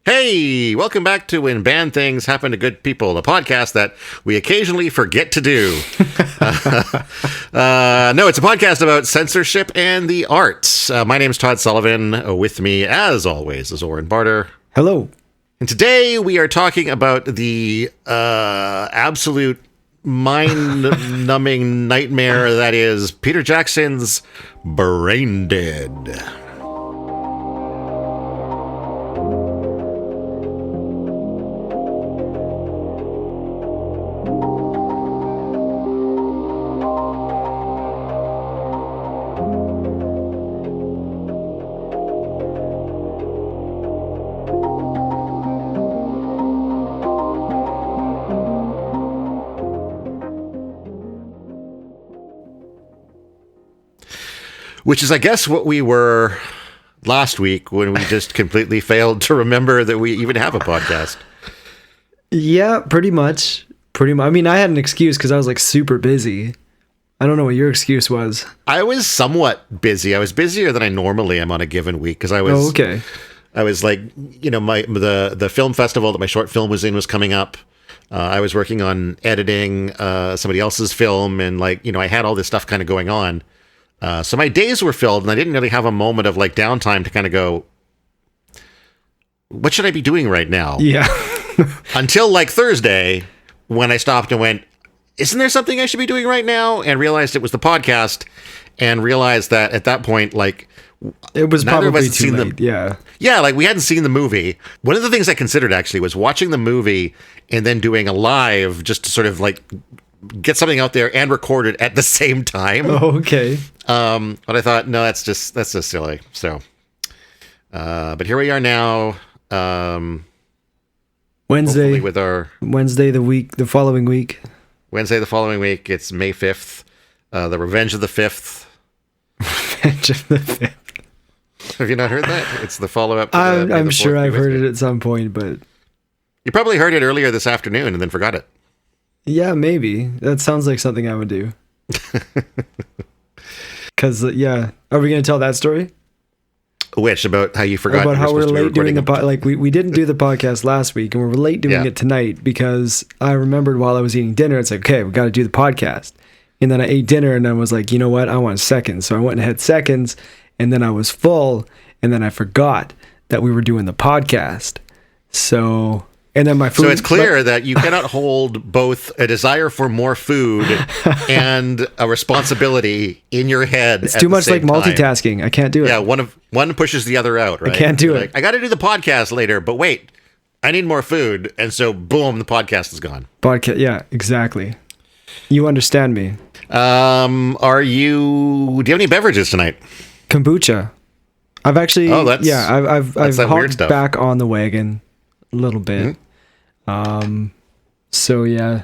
Hey, welcome back to When Bad Things Happen to Good People, a podcast that we occasionally forget to do. No, it's a podcast about censorship and the arts. My name's Todd Sullivan. With me, as always, is Oren Barter. Hello. And today we are talking about the absolute mind-numbing nightmare that is Peter Jackson's Brain Dead. Which is, I guess, what we were last week when we just completely failed to remember that we even have a podcast. Yeah, pretty much. I mean, I had an excuse because I was like super busy. I don't know what your excuse was. I was somewhat busy. I was busier than I normally am on a given week because I was. Oh, okay. I was like, you know, the film festival that my short film was in was coming up. I was working on editing somebody else's film, and like, you know, I had all this stuff kind of going on. So my days were filled, and I didn't really have a moment of like downtime to kind of go, what should I be doing right now? Yeah. Until like Thursday, when I stopped and went, isn't there something I should be doing right now? And realized it was the podcast, and realized that at that point, like, it was neither probably of us had too seen late. Yeah. Yeah, like we hadn't seen the movie. One of the things I considered actually was watching the movie and then doing a live just to sort of like get something out there and record it at the same time. Oh, okay. But I thought, no, that's just silly. So, but here we are now. Wednesday with our the following week. Wednesday the following week. It's May 5th. The Revenge of the 5th. Revenge of the 5th. Have you not heard that? It's the follow-up. I'm sure I've heard it at some point, but you probably heard it earlier this afternoon and then forgot it. Yeah, maybe. That sounds like something I would do. Because, yeah. Are we going to tell that story? Which? About how you forgot? About how we're late doing the podcast. Like, we didn't do the podcast last week, and we're late doing it tonight because I remembered while I was eating dinner, it's like, okay, we got to do the podcast. And then I ate dinner, and I was like, you know what? I want seconds. So I went and had seconds, and then I was full, and then I forgot that we were doing the podcast. So... And then my food. So it's clear that you cannot hold both a desire for more food and a responsibility in your head. It's too much like multitasking. I can't do it. Yeah, one pushes the other out, right? I can't do it. Like, I got to do the podcast later, but wait, I need more food, and so boom, the podcast is gone. Podcast, yeah, exactly. You understand me. Do you have any beverages tonight? Kombucha. I've actually. Oh, I've hopped back on the wagon a little bit. Mm-hmm. So yeah,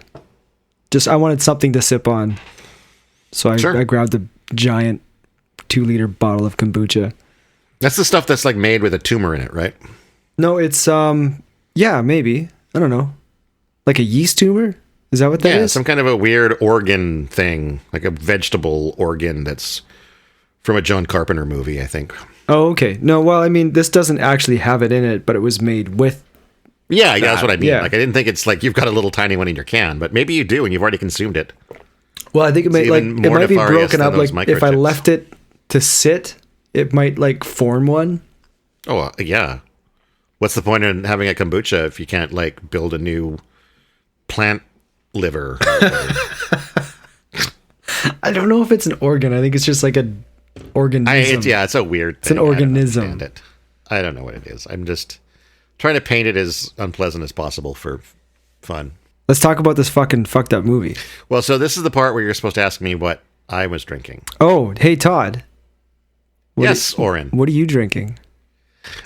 just I wanted something to sip on, so I grabbed a giant 2-liter bottle of kombucha. That's the stuff that's like made with a tumor in it, right? No, it's yeah, maybe, I don't know, like a yeast tumor. Is that what that is? Some kind of a weird organ thing, like a vegetable organ that's from a John Carpenter movie, I think. Oh, okay. No, well, I mean, this doesn't actually have it in it, but it was made with. Yeah, that's what I mean. Yeah. Like, I didn't think it's like you've got a little tiny one in your can, but maybe you do and you've already consumed it. Well, I think it might be broken up. Like if I left it to sit, it might like form one. Oh, yeah. What's the point in having a kombucha if you can't like build a new plant liver? I don't know if it's an organ. I think it's just like an organism. It's a weird thing. It's an organism. I don't know what it is. I'm just trying to paint it as unpleasant as possible for fun. Let's talk about this fucking fucked up movie. Well, so this is the part where you're supposed to ask me what I was drinking. Oh, hey, Todd. Yes, Oren. What are you drinking?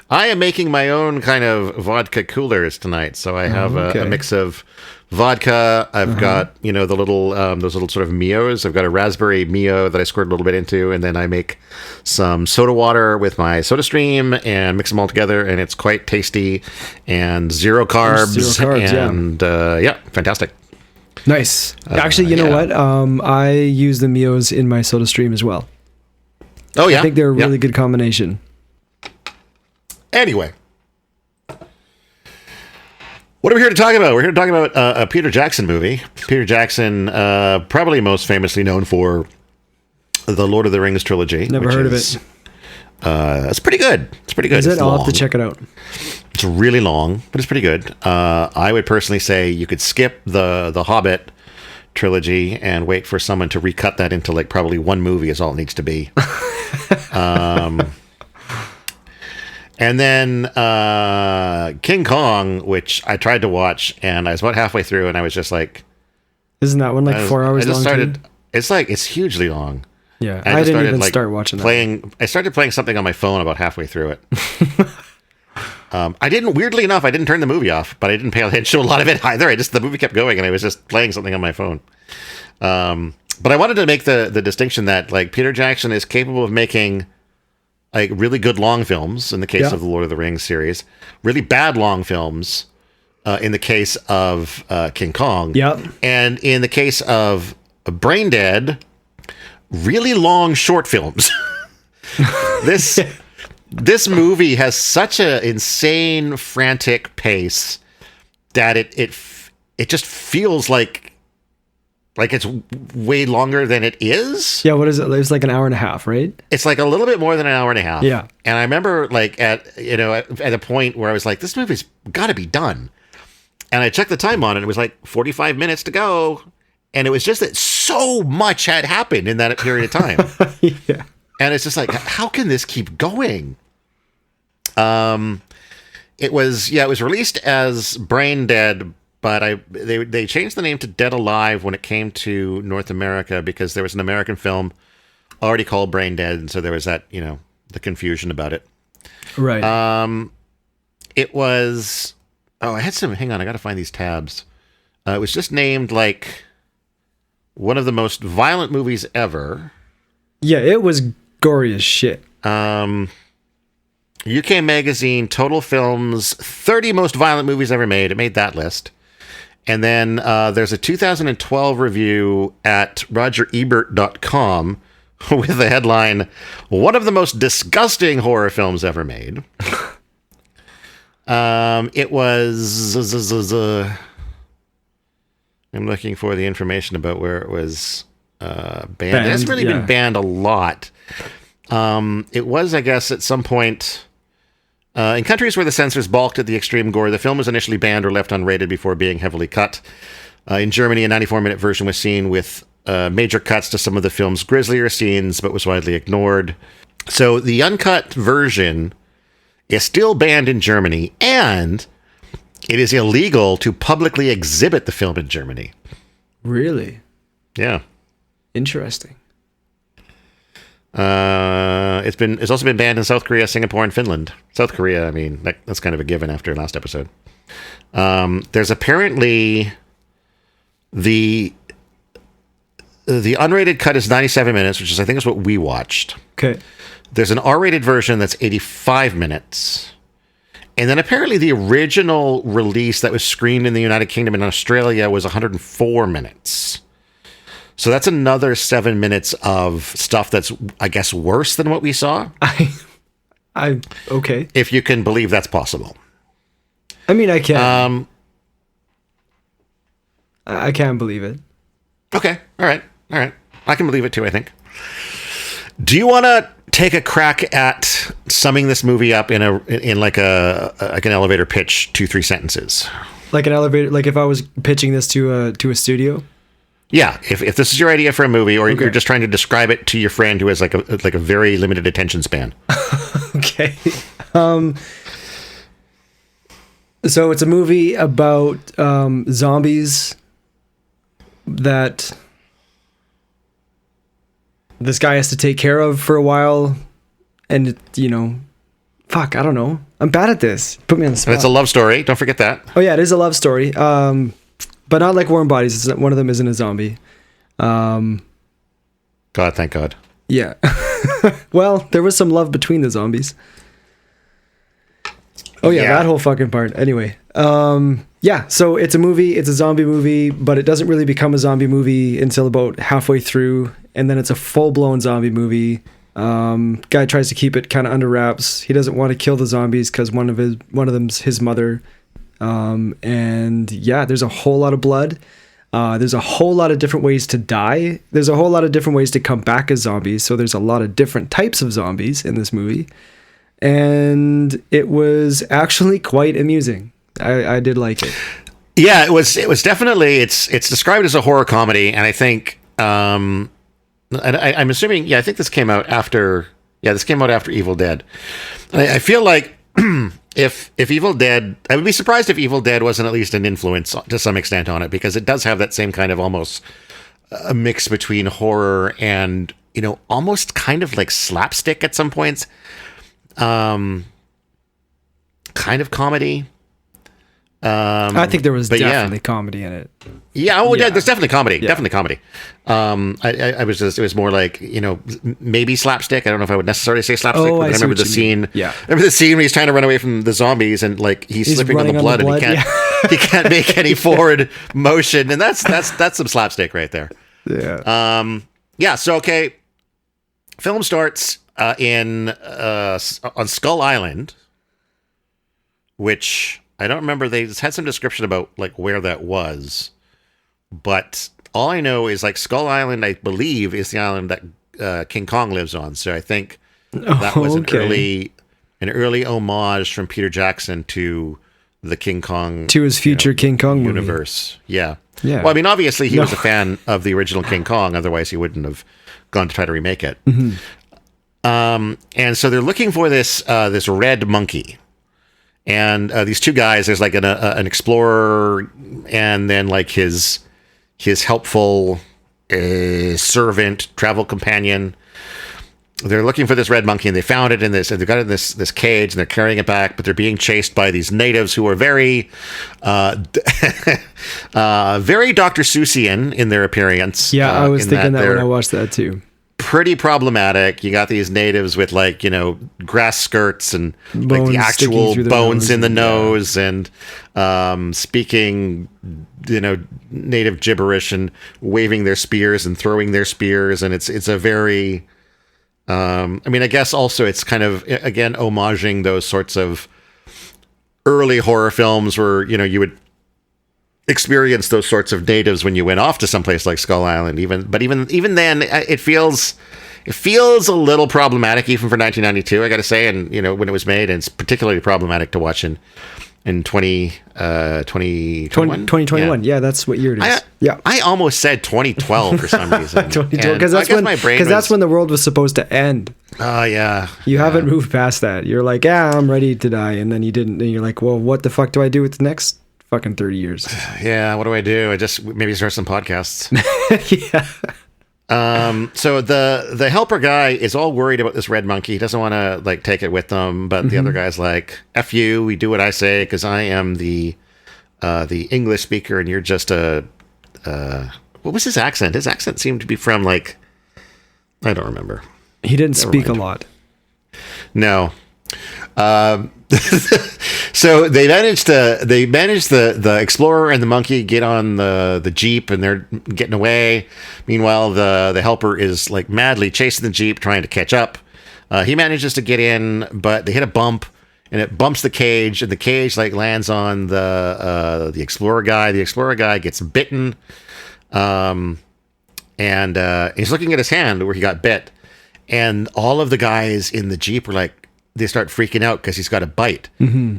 I am making my own kind of vodka coolers tonight. So I have a mix of vodka. I've got, the little, those little sort of Mios. I've got a raspberry Mio that I squirt a little bit into, and then I make some soda water with my Soda Stream and mix them all together, and it's quite tasty and zero carbs and fantastic. Nice. Actually, you know what? I use the Mios in my Soda Stream as well. Oh yeah, I think they're a really good combination. Anyway, What are we here to talk about? We're here to talk about a Peter Jackson movie. Peter Jackson, probably most famously known for the Lord of the Rings trilogy. Never heard of it. It's pretty good. It's pretty good. Is it? I'll have to check it out. It's really long, but it's pretty good. I would personally say you could skip the Hobbit trilogy and wait for someone to recut that into like probably one movie is all it needs to be. And then King Kong, which I tried to watch, and I was about halfway through, and I was just like, "Isn't that one like 4 hours long?" It's hugely long. Yeah, I didn't even start watching that. I started playing something on my phone about halfway through it. Weirdly enough, I didn't turn the movie off, but I didn't pay attention to a lot of it either. The movie kept going, and I was just playing something on my phone. But I wanted to make the distinction that like Peter Jackson is capable of making like really good long films in the case of the Lord of the Rings series, really bad long films in the case of King Kong, and in the case of Brain Dead, really long short films. This movie has such an insane, frantic pace that it just feels like it's way longer than it is. Yeah, what is it? It's like an hour and a half, right? It's like a little bit more than an hour and a half. Yeah. And I remember like at a point where I was like, this movie's got to be done. And I checked the time on it, and it was like 45 minutes to go. And it was just that so much had happened in that period of time. Yeah. And it's just like, how can this keep going? It was released as Brain Dead, but they changed the name to Deadalive when it came to North America because there was an American film already called Brain Dead, and so there was that, the confusion about it. Right. It was hang on, I got to find these tabs. It was just named like one of the most violent movies ever. Yeah, it was gory as shit. UK Magazine, Total Films, 30 most violent movies ever made. It made that list. And then there's a 2012 review at rogerebert.com with the headline, one of the most disgusting horror films ever made. It was... I'm looking for the information about where it was banned. It hasn't really been banned a lot. It was, I guess, at some point... in countries where the censors balked at the extreme gore, the film was initially banned or left unrated before being heavily cut. In Germany, a 94-minute version was seen with major cuts to some of the film's grislier scenes, but was widely ignored. So the uncut version is still banned in Germany, and it is illegal to publicly exhibit the film in Germany. Really? Yeah. Interesting. It's also been banned in South Korea, Singapore, and Finland. South Korea, I mean, that's kind of a given after last episode. There's apparently the unrated cut is 97 minutes, which is I think is what we watched. Okay. There's an R-rated version that's 85 minutes. And then apparently the original release that was screened in the United Kingdom and Australia was 104 minutes. So that's another 7 minutes of stuff that's, I guess, worse than what we saw. Okay. If you can believe that's possible. I mean, I can. I can't believe it. Okay. All right. I can believe it too, I think. Do you want to take a crack at summing this movie up in like an elevator pitch, 2-3 sentences? Like an elevator, like if I was pitching this to a studio? Yeah, if this is your idea for a movie, or you're just trying to describe it to your friend who has like a very limited attention span. Okay. So it's a movie about zombies that this guy has to take care of for a while, and fuck, I don't know. I'm bad at this. Put me on the spot. And it's a love story. Don't forget that. Oh yeah, it is a love story. But not like Warm Bodies. One of them isn't a zombie. God, thank God. Yeah. Well, there was some love between the zombies. Oh yeah, that whole fucking part. Anyway, yeah. So it's a movie. It's a zombie movie, but it doesn't really become a zombie movie until about halfway through, and then it's a full-blown zombie movie. Guy tries to keep it kind of under wraps. He doesn't want to kill the zombies because one of them's his mother. And yeah, there's a whole lot of blood. There's a whole lot of different ways to die. There's a whole lot of different ways to come back as zombies. So there's a lot of different types of zombies in this movie. And it was actually quite amusing. I did like it. Yeah, it was definitely, it's described as a horror comedy. And I think, I'm assuming, I think this came out after Evil Dead. I feel like if Evil Dead, I would be surprised if Evil Dead wasn't at least an influence to some extent on it, because it does have that same kind of almost a mix between horror and, almost kind of like slapstick at some points, kind of comedy. I think there was definitely comedy in it. Yeah, there's definitely comedy. Yeah. Definitely comedy. It was more like, maybe slapstick. I don't know if I would necessarily say slapstick, but I remember the scene. Yeah. Remember the scene where he's trying to run away from the zombies and like he's slipping on the blood and he can't make any forward motion, and that's some slapstick right there. Yeah. So okay. Film starts on Skull Island, which I don't remember. They had some description about like where that was, but all I know is like Skull Island, I believe, is the island that King Kong lives on. So I think that was an early homage from Peter Jackson to the King Kong, to his future King Kong universe. Movie. Yeah. Yeah. Well, I mean, obviously he was a fan of the original King Kong. Otherwise, he wouldn't have gone to try to remake it. Mm-hmm. And so they're looking for this red monkey. And these two guys, there's like an explorer and then like his helpful servant, travel companion. They're looking for this red monkey, and they found it in this, and they've got it in this cage, and they're carrying it back, but they're being chased by these natives who are very, very Dr. Seussian in their appearance. Yeah, I was thinking that when I watched that too. Pretty problematic. You got these natives with like, grass skirts and bones, like the actual bones in the nose and speaking, native gibberish and waving their spears and throwing their spears. And it's a very, I guess also it's kind of, again, homaging those sorts of early horror films where, you would experience those sorts of natives when you went off to someplace like Skull Island. Even then, it feels a little problematic, even for 1992. I got to say, and when it was made, and it's particularly problematic to watch in 2021. Yeah, that's what year it is. I almost said 2012 for some reason. 2012, because that's when the world was supposed to end. Oh yeah. You haven't moved past that. You're like, I'm ready to die, and then you didn't. And you're like, well, what the fuck do I do with the next fucking 30 years? Yeah, what do I do? I just maybe start some podcasts. Yeah. So the helper guy is all worried about this red monkey. He doesn't want to like take it with them, but the other guy's like, F you, we do what I say, because I am the English speaker and you're just what was his accent? His accent seemed to be from like, I don't remember. He didn't speak a lot. No. So they managed the explorer and the monkey get on the jeep, and they're getting away. Meanwhile, the helper is like madly chasing the jeep, trying to catch up. He manages to get in, but they hit a bump, and it bumps the cage, and the cage like lands on the explorer guy. The explorer guy gets bitten, and he's looking at his hand where he got bit, and all of the guys in the jeep were like, they start freaking out because he's got a bite. Mm-hmm.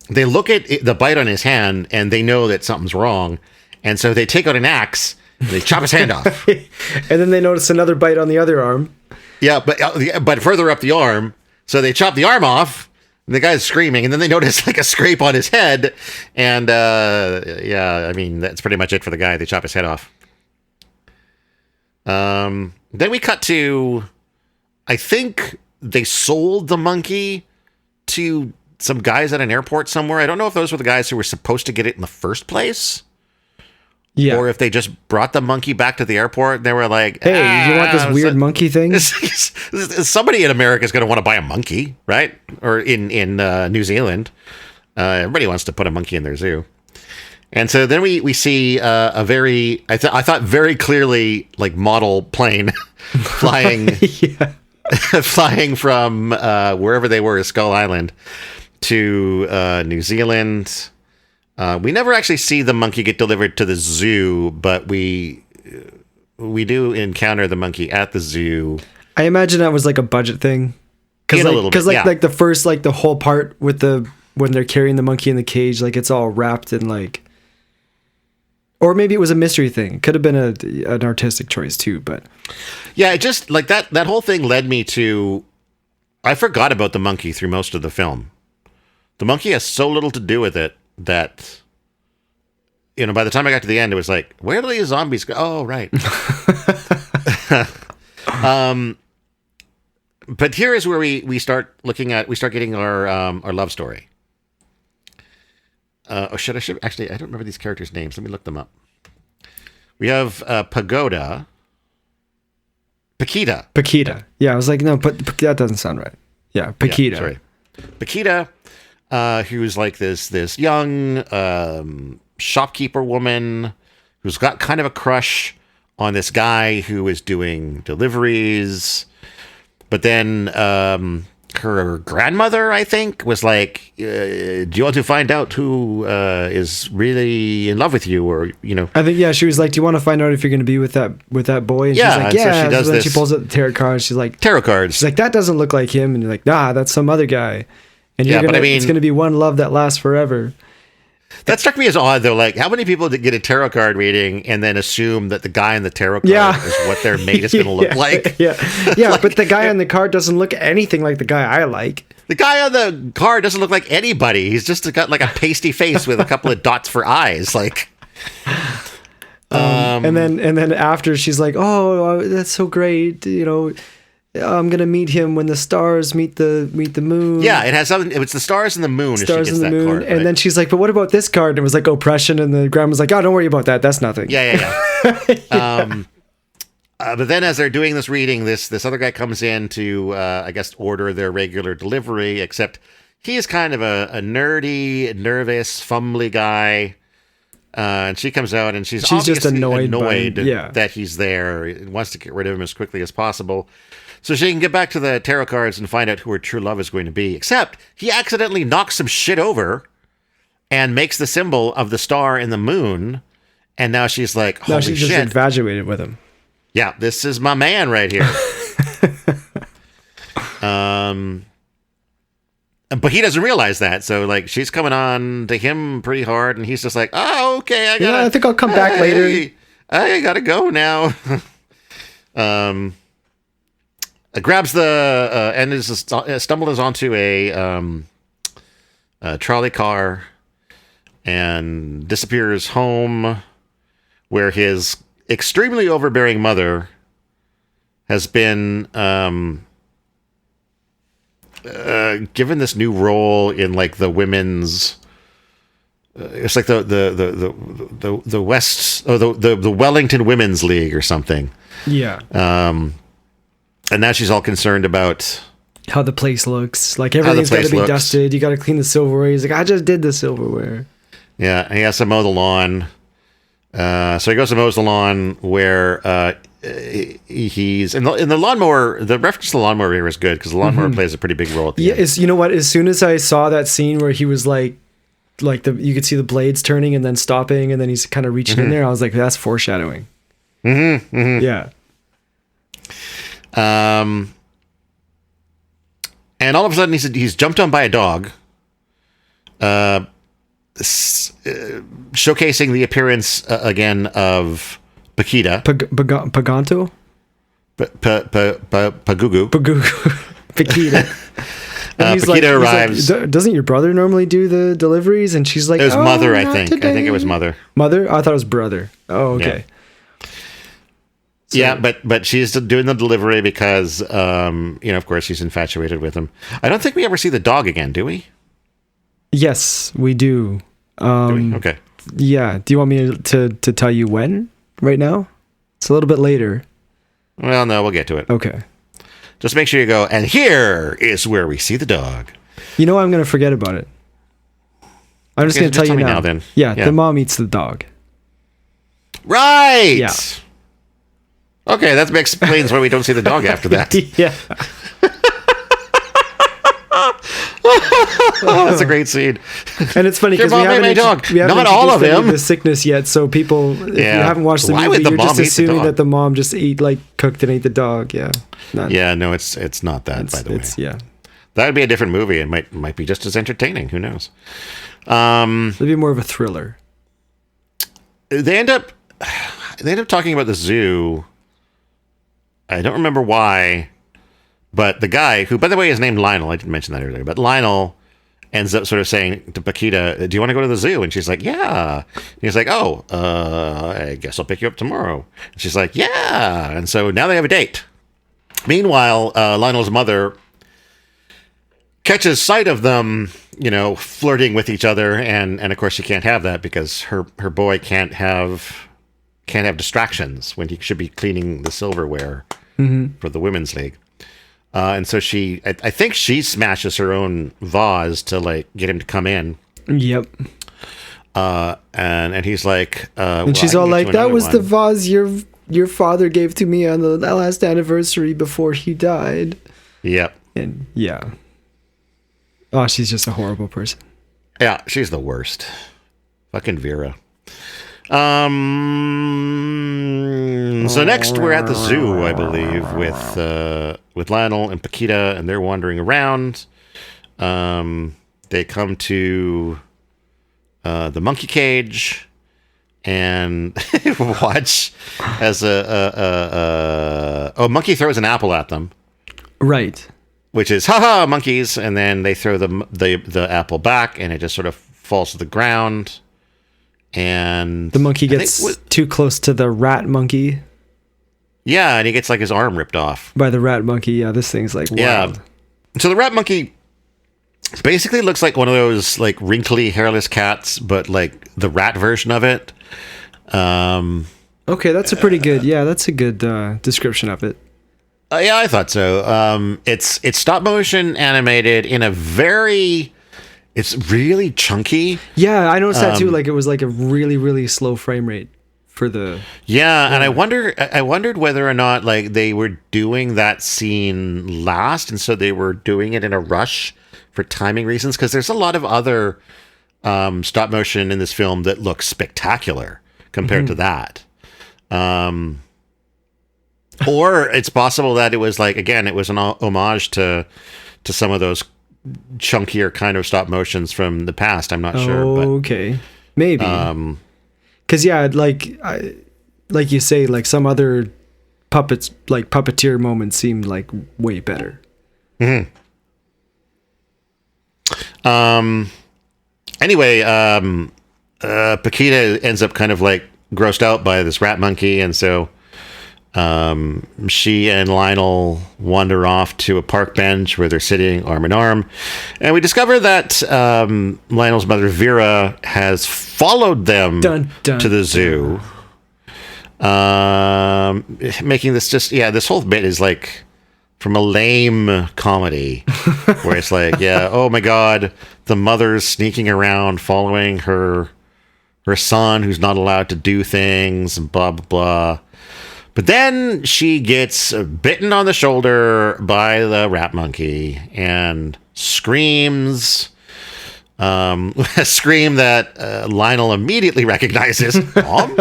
They look at the bite on his hand and they know that something's wrong. And so they take out an axe and they chop his hand off. And then they notice another bite on the other arm. Yeah, but further up the arm. So they chop the arm off. And the guy's screaming. And then they notice like a scrape on his head. And that's pretty much it for the guy. They chop his head off. Then we cut to, I think they sold the monkey to some guys at an airport somewhere. I don't know if those were the guys who were supposed to get it in the first place. Yeah. Or if they just brought the monkey back to the airport and they were like, hey, you want this weird monkey thing? Somebody in America is going to want to buy a monkey, right? Or in New Zealand. Everybody wants to put a monkey in their zoo. And so then we see a very, I thought very clearly like model plane flying, flying from wherever they were, Skull Island, to New Zealand. We never actually see the monkey get delivered to the zoo, but we do encounter the monkey at the zoo. I imagine that was like a budget thing. Because like the first, like the whole part with when they're carrying the monkey in the cage, like it's all wrapped in like, or maybe it was a mystery thing. Could have been an artistic choice too, but yeah, it just like that whole thing led me to, I forgot about the monkey through most of the film. The monkey has so little to do with it that, by the time I got to the end, it was like, where do these zombies go? Oh, right. But here is where we start getting our love story. Should actually, I don't remember these characters' names. Let me look them up. We have Paquita. Yeah, I was like, no, but that doesn't sound right. Yeah, Paquita. Yeah, sorry. Paquita, who's like this young shopkeeper woman who's got kind of a crush on this guy who is doing deliveries. But then her grandmother, I think, was like, do you want to find out who is really in love with you? Or, I think, yeah, she was like, do you want to find out if you're going to be with that boy? And yeah, she's like, yeah. So she does then this. She pulls out the tarot cards. She's like, tarot cards. She's like, that doesn't look like him. And you're like, nah, that's some other guy. And it's going to be one love that lasts forever. That struck me as odd, though. Like, how many people get a tarot card reading and then assume that the guy in the tarot card is what their mate is going to look like? Yeah, like, but the guy on the card doesn't look anything like the guy I like. The guy on the card doesn't look like anybody. He's just got like a pasty face with a couple of dots for eyes. Like, and then after she's like, "Oh, that's so great," I'm gonna meet him when the stars meet the moon. Yeah, it has something. It's the stars and the moon. Stars and the moon, card, right? And then she's like, "But what about this card?" And it was like oppression, and the grandma's like, "Oh, don't worry about that. That's nothing." Yeah. But then, as they're doing this reading, this other guy comes in to, I guess, order their regular delivery. Except he's kind of a nerdy, nervous, fumbly guy. And she comes out, and she's just annoyed that he's there. And wants to get rid of him as quickly as possible, so she can get back to the tarot cards and find out who her true love is going to be. Except he accidentally knocks some shit over and makes the symbol of the star and the moon. And now she's like, holy shit. Now she's just infatuated with him. Yeah, this is my man right here. But he doesn't realize that. So, like, she's coming on to him pretty hard. And he's just like, oh, okay. I think I'll come back later. I gotta go now. Grabs the and stumbles onto a trolley car and disappears home, where his extremely overbearing mother has been given this new role in like the women's. It's like the West or the Wellington Women's League or something. Yeah. And now she's all concerned about how the place looks. Like everything's got to be dusted. You got to clean the silverware. He's like, I just did the silverware. Yeah, he has to mow the lawn. So he goes to mow the lawn where he's in the lawnmower. The reference to the lawnmower here is good because the lawnmower plays a pretty big role at the end. You know what? As soon as I saw that scene where he was like you could see the blades turning and then stopping and then he's kind of reaching in there, I was like, that's foreshadowing. Yeah. And all of a sudden he's jumped on by a dog, showcasing the appearance again of Paquita. Paganto? Pagugu. Paquita. Paquita arrives. Like, doesn't your brother normally do the deliveries? And she's like, it was mother, I think. Today. I think it was mother. Mother? I thought it was brother. Oh, okay. Yeah. So, yeah, but she's doing the delivery because, of course, she's infatuated with him. I don't think we ever see the dog again, do we? Yes, we do. Do we? Okay. Yeah. Do you want me to tell you when? Right now? It's a little bit later. Well, no, we'll get to it. Okay. Just make sure you go, and here is where we see the dog. You know I'm going to forget about it. I'm just going to tell you now. Then. Yeah, the mom eats the dog. Right! Yeah. Okay, that explains why we don't see the dog after that. Yeah. That's a great scene. And it's funny because we haven't introduced the sickness yet, so people, if you haven't watched the movie, you're just assuming that the mom just cooked and ate the dog. Yeah. No, it's not that, by the way. Yeah. That would be a different movie. It might be just as entertaining. Who knows? It'd be more of a thriller. They end up talking about the zoo. I don't remember why, but the guy who, by the way, is named Lionel. I didn't mention that earlier, but Lionel ends up sort of saying to Paquita, "Do you want to go to the zoo?" And she's like, "Yeah." And he's like, "Oh, I guess I'll pick you up tomorrow." And she's like, "Yeah." And so now they have a date. Meanwhile, Lionel's mother catches sight of them, flirting with each other, and of course she can't have that because her boy can't have distractions when he should be cleaning the silverware for the women's league. And so I think she smashes her own vase to get him to come in. Yep. And he's like, and she's all like, "That was the vase your father gave to me on the last anniversary before he died." Yep. And yeah. Oh, she's just a horrible person. Yeah, she's the worst. Fucking Vera. So next we're at the zoo, I believe, with Lionel and Paquita, and they're wandering around. They come to the monkey cage and watch as a monkey throws an apple at them. Right. Which is, haha, monkeys, and then they throw the apple back, and it just sort of falls to the ground. And the monkey gets too close to the rat monkey. Yeah, and he gets his arm ripped off by the rat monkey. Yeah, this thing's wild. Yeah. So the rat monkey basically looks like one of those wrinkly hairless cats, but the rat version of it. Okay, that's a pretty good. Yeah, that's a good description of it. Yeah, I thought so. It's stop motion animated in a very. It's really chunky. Yeah, I noticed that too. It was a really, really slow frame rate for the. Yeah, and I wondered whether or not they were doing that scene last, and so they were doing it in a rush for timing reasons. Because there's a lot of other stop motion in this film that looks spectacular compared to that. Or it's possible that it was it was an homage to some of those chunkier kind of stop motions from the past. I'm not sure. But, okay, maybe. Because like you say, some other puppets, puppeteer moments seemed way better. Mm-hmm. Anyway, Paquita ends up kind of grossed out by this rat monkey, and so she and Lionel wander off to a park bench where they're sitting arm in arm, and we discover that Lionel's mother Vera has followed them to the zoo, making this this whole bit is from a lame comedy where it's oh my god, the mother's sneaking around following her son who's not allowed to do things and blah blah blah. But then she gets bitten on the shoulder by the rat monkey and screams. A scream that Lionel immediately recognizes. Mom?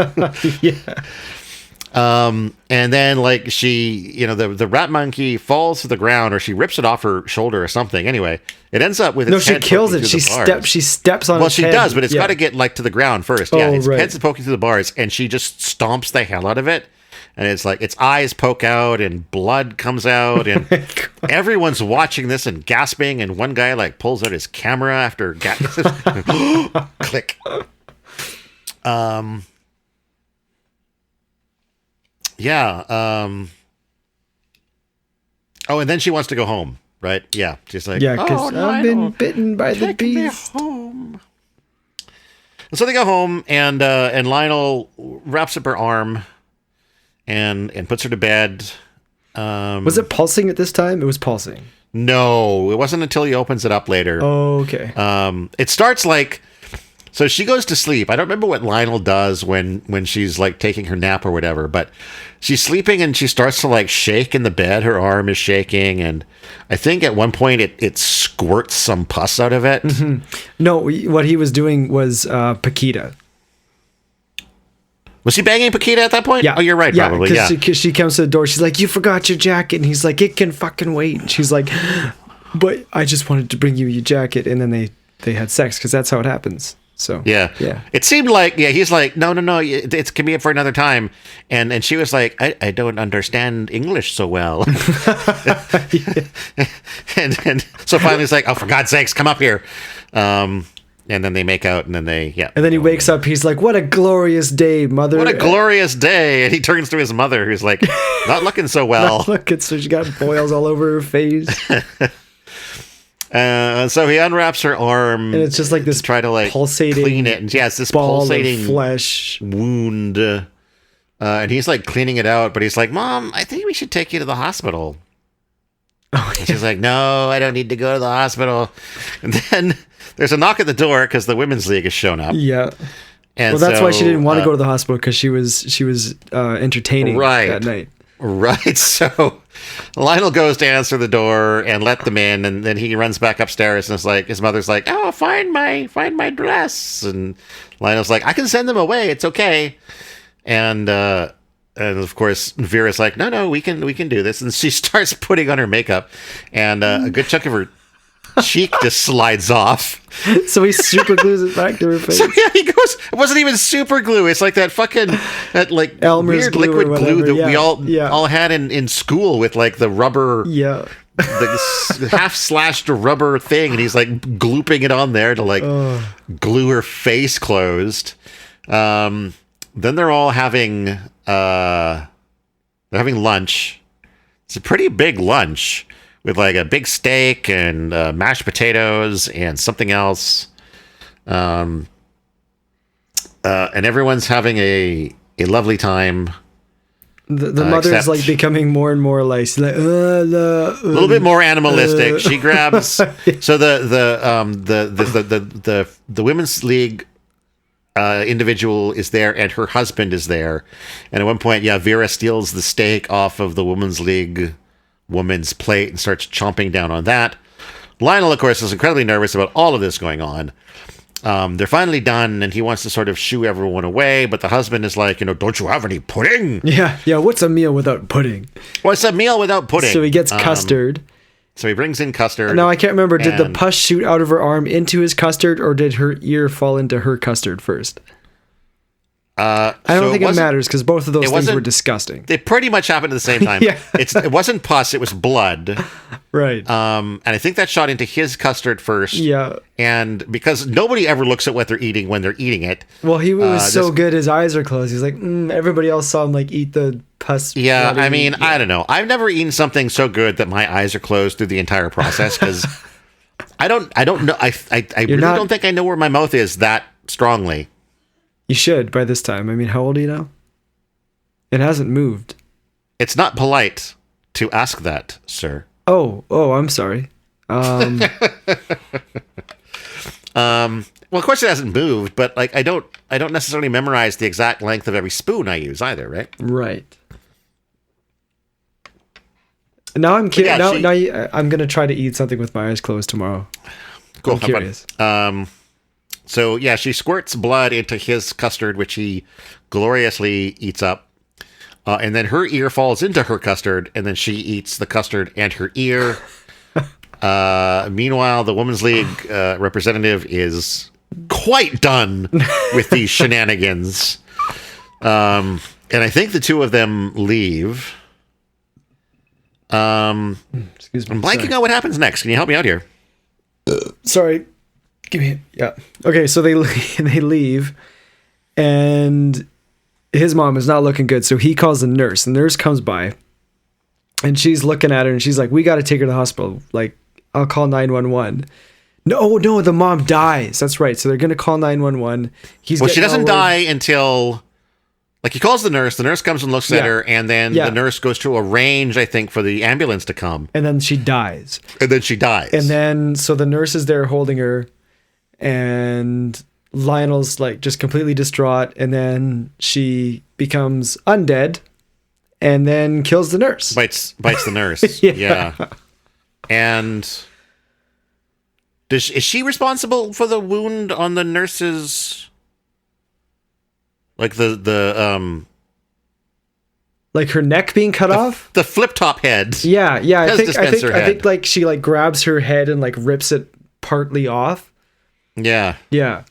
Yeah. And then she, the rat monkey falls to the ground, or she rips it off her shoulder or something. Anyway, it ends up with its head. No, she kills it. She steps on. Well, its she head. does, but it's got to get to the ground first. Yeah, its right. head's poking through the bars, and she just stomps the hell out of it. And it's its eyes poke out and blood comes out, and everyone's watching this and gasping. And one guy pulls out his camera after click. Yeah. Oh, and then she wants to go home, right? Yeah. She's because I've been bitten by the beast. Home. And so they go home, and Lionel wraps up her arm and puts her to bed. Was it pulsing at this time? It was pulsing. No, it wasn't until he opens it up later. Oh, okay. It starts So she goes to sleep. I don't remember what Lionel does when she's like taking her nap or whatever, but she's sleeping and she starts to like shake in the bed. Her arm is shaking, and I think at one point it squirts some pus out of it. Mm-hmm. No, what he was doing was Paquita. Was he banging Paquita at that point? Yeah. Oh, you're right, probably. Yeah, because she comes to the door. She's like, "You forgot your jacket," and he's like, "It can fucking wait." And she's like, "But I just wanted to bring you your jacket," and then they had sex because that's how it happens. So yeah. It seemed like he's like, no, it can be for another time, and she was like, I don't understand English so well, and so finally he's like, oh, for God's sakes, come up here, and then they make out, and then and then he wakes up, he's like, what a glorious day, mother, what a glorious day, and he turns to his mother, who's like, not looking so well. Not looking, so she got boils all over her face. So he unwraps her arm, and it's just like this to try to like pulsating, clean it, and it's this ball pulsating of flesh wound, and he's like cleaning it out, but he's like, "Mom, I think we should take you to the hospital." Oh, yeah. And she's like, "No, I don't need to go to the hospital." And then there's a knock at the door because the women's league has shown up. Yeah, and well, that's why she didn't want to go to the hospital, because she was entertaining that night. Right, so Lionel goes to answer the door and let them in, and then he runs back upstairs, and it's like his mother's like, "Oh, find my dress," and Lionel's like, "I can send them away. It's okay." And of course Vera's like, "No, we can do this," and she starts putting on her makeup, and a good chunk of her cheek just slides off. So he super glues it back to her face. So yeah, he goes. It wasn't even super glue. It's like that like Elmer's weird glue liquid glue that we all all had in school with like the rubber. Yeah. The half slashed rubber thing, and he's like glooping it on there to like glue her face closed. Then they're all having lunch. It's a pretty big lunch, with like a big steak and mashed potatoes and something else. And everyone's having a lovely time. The mother's like becoming more and more like, she's like a little bit more animalistic. She grabs so the women's league individual is there, and her husband is there. And at one point, Vera steals the steak off of the women's league woman's plate and starts chomping down on that. Lionel, of course, is incredibly nervous about all of this going on. They're finally done, and he wants to sort of shoo everyone away, but the husband is like, don't you have any pudding? Yeah, what's a meal without pudding? What's a meal without pudding? So he gets custard. So he brings in custard. Now, I can't remember, did the pus shoot out of her arm into his custard, or did her ear fall into her custard first? I don't think it matters, because both of those things were disgusting. They pretty much happened at the same time. Yeah. It wasn't pus, it was blood. Right. And I think that shot into his custard first. Yeah. And because nobody ever looks at what they're eating when they're eating it. Well, he was so good, his eyes are closed. He's like, everybody else saw him like eat the pus. Yeah, I mean, I don't know. I've never eaten something so good that my eyes are closed through the entire process, because I don't know. I really don't think I know where my mouth is that strongly. You should by this time. I mean, how old are you now? It hasn't moved. It's not polite to ask that, sir. Oh, I'm sorry. Well, of course it hasn't moved, but like I don't necessarily memorize the exact length of every spoon I use either, right? Right. Now I'm curious. I'm gonna try to eat something with my eyes closed tomorrow. Cool. I'm curious. So yeah, she squirts blood into his custard, which he gloriously eats up. And then her ear falls into her custard, and then she eats the custard and her ear. Meanwhile, the Women's League representative is quite done with these shenanigans. And I think the two of them leave. Excuse me. I'm blanking on what happens next. Can you help me out here? Sorry. Give me. Yeah. Okay, so they leave, and his mom is not looking good, so he calls the nurse. The nurse comes by, and she's looking at her, and she's like, we got to take her to the hospital. Like, I'll call 911. No, the mom dies. That's right. So they're going to call 911. She doesn't die until, like, he calls the nurse comes and looks at her, and then the nurse goes to arrange, I think, for the ambulance to come. And then she dies. And then, so the nurse is there holding her, and Lionel's like just completely distraught, and then she becomes undead and then kills the nurse. Bites the nurse. Yeah. And is she responsible for the wound on the nurse's, like the like her neck being cut off? The flip top head. Yeah. I think like she like grabs her head and like rips it partly off. Yeah. Yeah.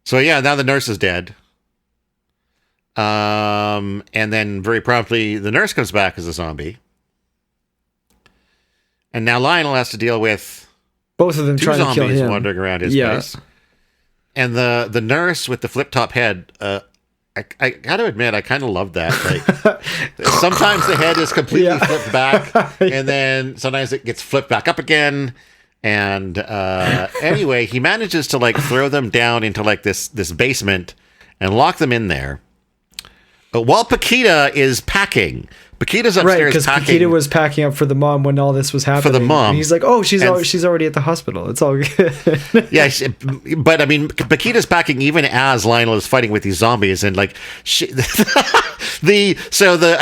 So yeah, now the nurse is dead. And then very promptly the nurse comes back as a zombie. And now Lionel has to deal with both of them trying to kill him. Zombies wandering around his place. And the nurse with the flip top head, I gotta admit, I kind of love that. Like, sometimes the head is completely flipped back, and then sometimes it gets flipped back up again. And anyway, he manages to like throw them down into like this basement and lock them in there. But while Paquita is packing, Paquita's upstairs because packing. Paquita was packing up for the mom when all this was happening. For the mom. And he's like, oh, she's already at the hospital. It's all good. Yeah, but I mean, Paquita's packing even as Lionel is fighting with these zombies, and like I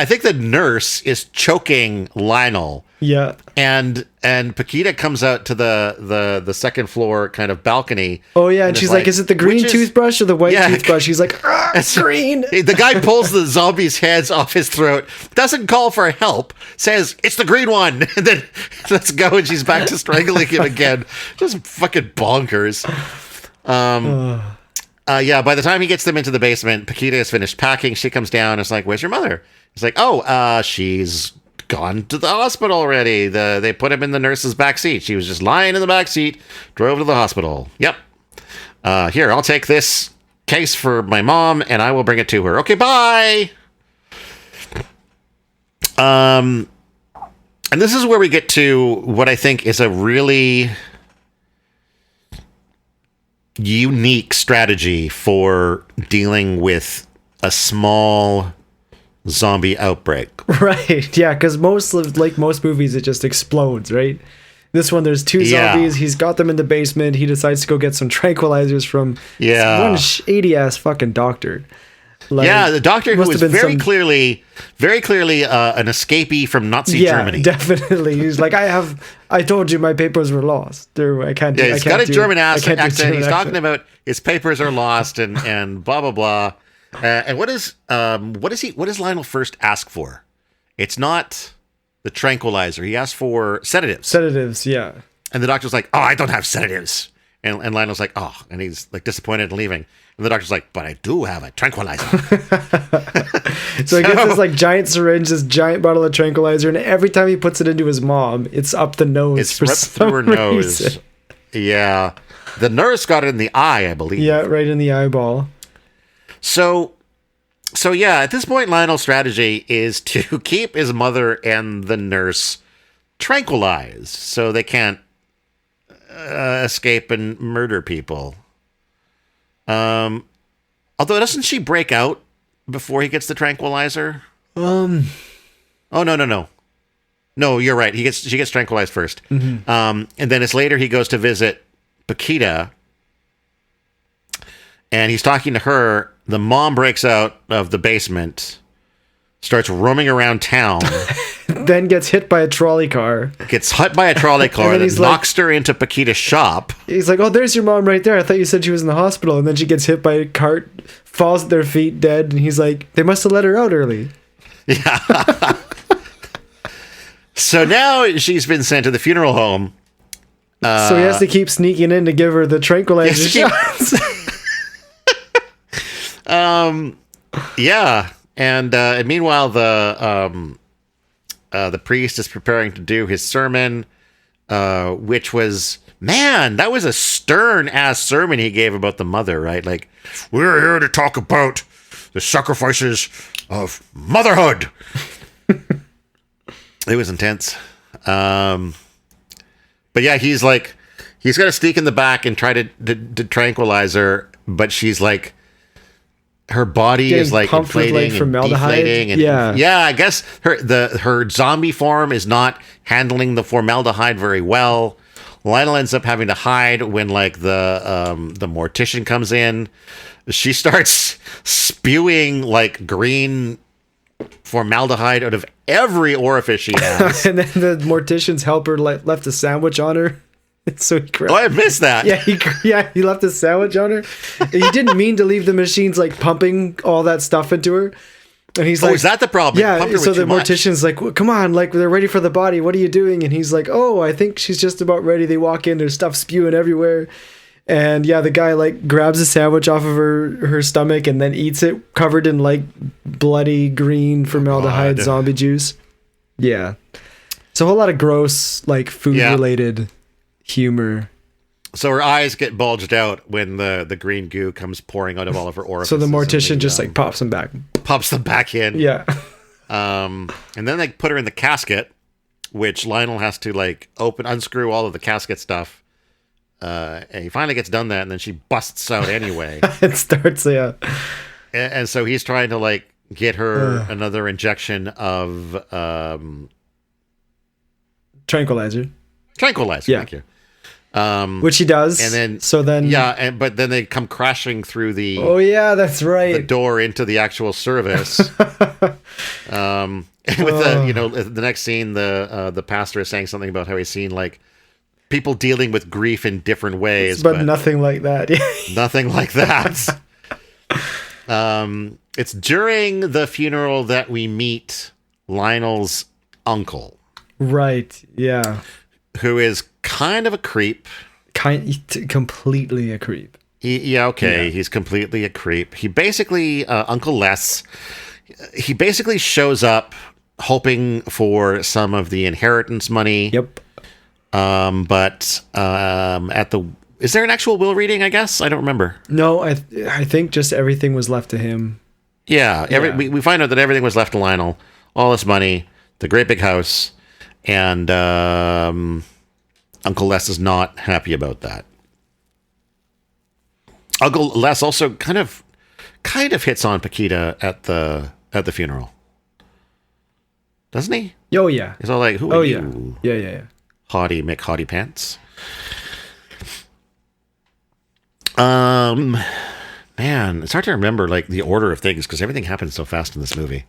think the nurse is choking Lionel. Yeah. And Paquita comes out to the second floor kind of balcony. Oh yeah, and she's like, is it the green toothbrush or the white toothbrush? She's like, it's green. The guy pulls the zombie's heads off his throat, doesn't call for help, says, it's the green one, and then let's go, and she's back to strangling him again. Just fucking bonkers. Yeah, by the time he gets them into the basement, Paquita has finished packing. She comes down and is like, where's your mother? It's like, she's gone to the hospital already. They put him in the nurse's back seat. She was just lying in the back seat, drove to the hospital. Yep. Here, I'll take this case for my mom and I will bring it to her. Okay, bye. And this is where we get to what I think is a really unique strategy for dealing with a small zombie outbreak. Right. Yeah, because most movies, it just explodes, right? This one, there's two zombies. He's got them in the basement. He decides to go get some tranquilizers from one shady ass fucking doctor. Like, the doctor who was very clearly an escapee from Nazi Germany. Definitely. He's like, I told you my papers were lost. I can't. Yeah, he's got a German accent. He's talking about his papers are lost and blah blah blah. And what does Lionel first ask for? It's not the tranquilizer. He asked for sedatives. Sedatives, yeah. And the doctor's like, I don't have sedatives. And Lionel's like, and he's like disappointed and leaving. And the doctor's like, but I do have a tranquilizer. So he gets this like giant syringe, this giant bottle of tranquilizer, and every time he puts it into his mom, it's up the nose. It's right through her nose. Yeah. The nurse got it in the eye, I believe. Yeah, right in the eyeball. So yeah, at this point, Lionel's strategy is to keep his mother and the nurse tranquilized so they can't escape and murder people. Although doesn't she break out before he gets the tranquilizer? Oh no. No, you're right. She gets tranquilized first. Mm-hmm. And then it's later he goes to visit Paquita. And he's talking to her. The mom breaks out of the basement, starts roaming around town. Then gets hit by a trolley car. Gets hit by a trolley car that knocks her into Paquita's shop. He's like, oh, there's your mom right there. I thought you said she was in the hospital. And then she gets hit by a cart, falls at their feet dead. And he's like, they must have let her out early. Yeah. So now she's been sent to the funeral home. So he has to keep sneaking in to give her the tranquilizer shots. Yeah. And meanwhile, the priest is preparing to do his sermon, which was, man, that was a stern ass sermon he gave about the mother, right? Like, we're here to talk about the sacrifices of motherhood. It was intense. But yeah, he's got to sneak in the back and try to tranquilize her, but she's like, her body is like inflating and deflating, and I guess her zombie form is not handling the formaldehyde very well. Lionel ends up having to hide when like the mortician comes in. She starts spewing like green formaldehyde out of every orifice she has. And then the mortician's helper left a sandwich on her. So he Oh, I missed that. He left a sandwich on her. He didn't mean to leave the machines like pumping all that stuff into her. And he's like, is that the problem? Yeah, so the mortician's like, well, come on, like they're ready for the body. What are you doing? And he's like, oh, I think she's just about ready. They walk in, there's stuff spewing everywhere. And yeah, the guy like grabs a sandwich off of her stomach and then eats it covered in like bloody green formaldehyde zombie juice. Yeah. It's a whole lot of gross, like food related humor. So her eyes get bulged out when the green goo comes pouring out of all of her orifices. So the mortician just like pops them back in. Yeah. And then they put her in the casket, which Lionel has to like unscrew all of the casket stuff. And he finally gets done that, and then she busts out anyway. It starts, yeah. And so he's trying to like get her another injection of tranquilizer. Yeah. Thank you. Which he does, and then but then they come crashing through the that's right, the door into the actual service. With the next scene, the pastor is saying something about how he's seen like people dealing with grief in different ways, but nothing like that. Nothing like that. It's during the funeral that we meet Lionel's uncle, right? Yeah, who is kind of a creep. Completely a creep. He's completely a creep. He basically, Uncle Les, he basically shows up hoping for some of the inheritance money. Yep. Is there an actual will reading, I guess? I don't remember. No, I think just everything was left to him. Yeah. We find out that everything was left to Lionel. All this money, the great big house, and Uncle Les is not happy about that. Uncle Les also kind of hits on Paquita at the funeral, doesn't he? Oh yeah. He's all like, "Who are you? Yeah. Haughty McHaughty pants." Man, it's hard to remember like the order of things because everything happens so fast in this movie.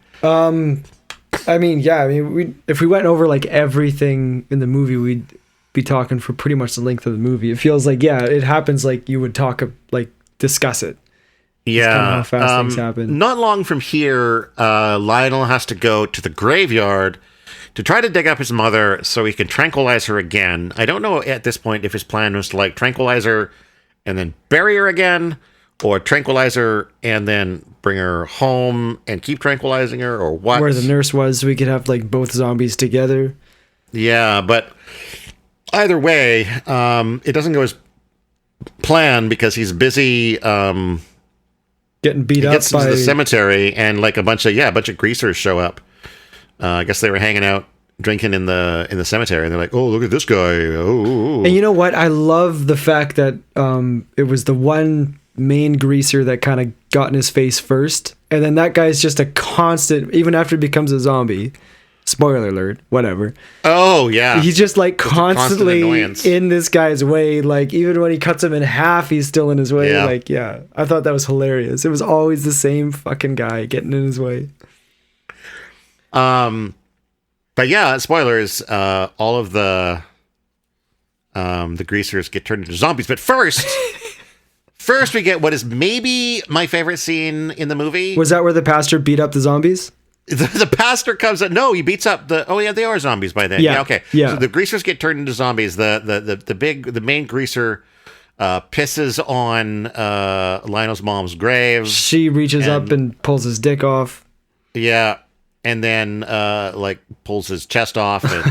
If we went over like everything in the movie, we'd be talking for pretty much the length of the movie. It feels like, it happens like you would discuss it. Yeah. Kind of how fast things happen. Not long from here, Lionel has to go to the graveyard to try to dig up his mother so he can tranquilize her again. I don't know at this point if his plan was to like tranquilize her and then bury her again, or tranquilize her and then bring her home and keep tranquilizing her, or what. Where the nurse was, so we could have like both zombies together. Yeah, but either way, it doesn't go as planned because he's busy getting beat up. Gets to the cemetery and like a bunch of greasers show up. I guess they were hanging out drinking in the cemetery, and they're like, "Oh, look at this guy!" Oh. And you know what? I love the fact that it was the one main greaser that kind of got in his face first, and then that guy's just a constant, even after he becomes a zombie. Spoiler alert, whatever. Oh yeah, he's just like constantly in this guy's way. Like even when he cuts him in half, he's still in his way. Yeah. I thought that was hilarious. It was always the same fucking guy getting in his way. But yeah, spoilers. All of the greasers get turned into zombies. But first we get what is maybe my favorite scene in the movie. Was that where the pastor beat up the zombies? The pastor comes up. No, he beats up the. Oh yeah, they are zombies by then. Yeah. Okay. Yeah. So the greasers get turned into zombies. The main greaser pisses on Lionel's mom's grave. She reaches up and pulls his dick off. Yeah. And then, pulls his chest off and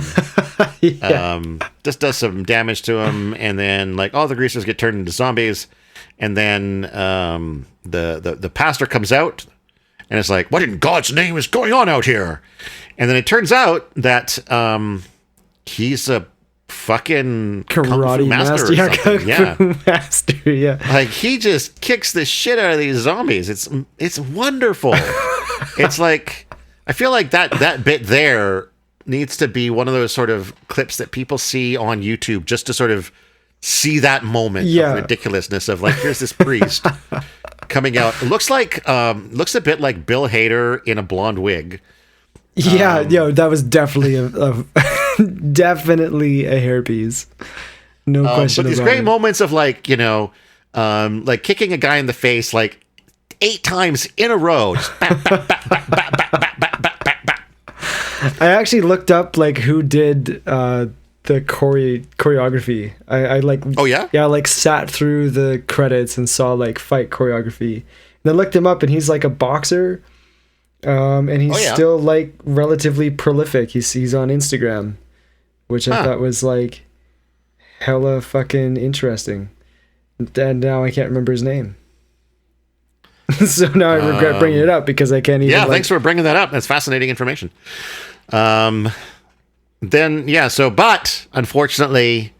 just does some damage to him. And then, all the greasers get turned into zombies. And then the pastor comes out and it's like, what in God's name is going on out here? And then it turns out that he's a fucking karate master. Master, yeah. Like, he just kicks the shit out of these zombies. It's wonderful. It's like... I feel like that bit there needs to be one of those sort of clips that people see on YouTube just to sort of see that moment of ridiculousness of like, here's this priest coming out. It looks a bit like Bill Hader in a blonde wig. Yeah, that was definitely definitely a hairpiece. No question. But these great moments of like, like kicking a guy in the face like 8 times in a row. I actually looked up like who did the choreography. I like like sat through the credits and saw like fight choreography. And I looked him up, and he's like a boxer, and he's still like relatively prolific. He's on Instagram, which I thought was like hella fucking interesting. And now I can't remember his name. So now I regret bringing it up because I can't even. Yeah, thanks for bringing that up. That's fascinating information. But unfortunately,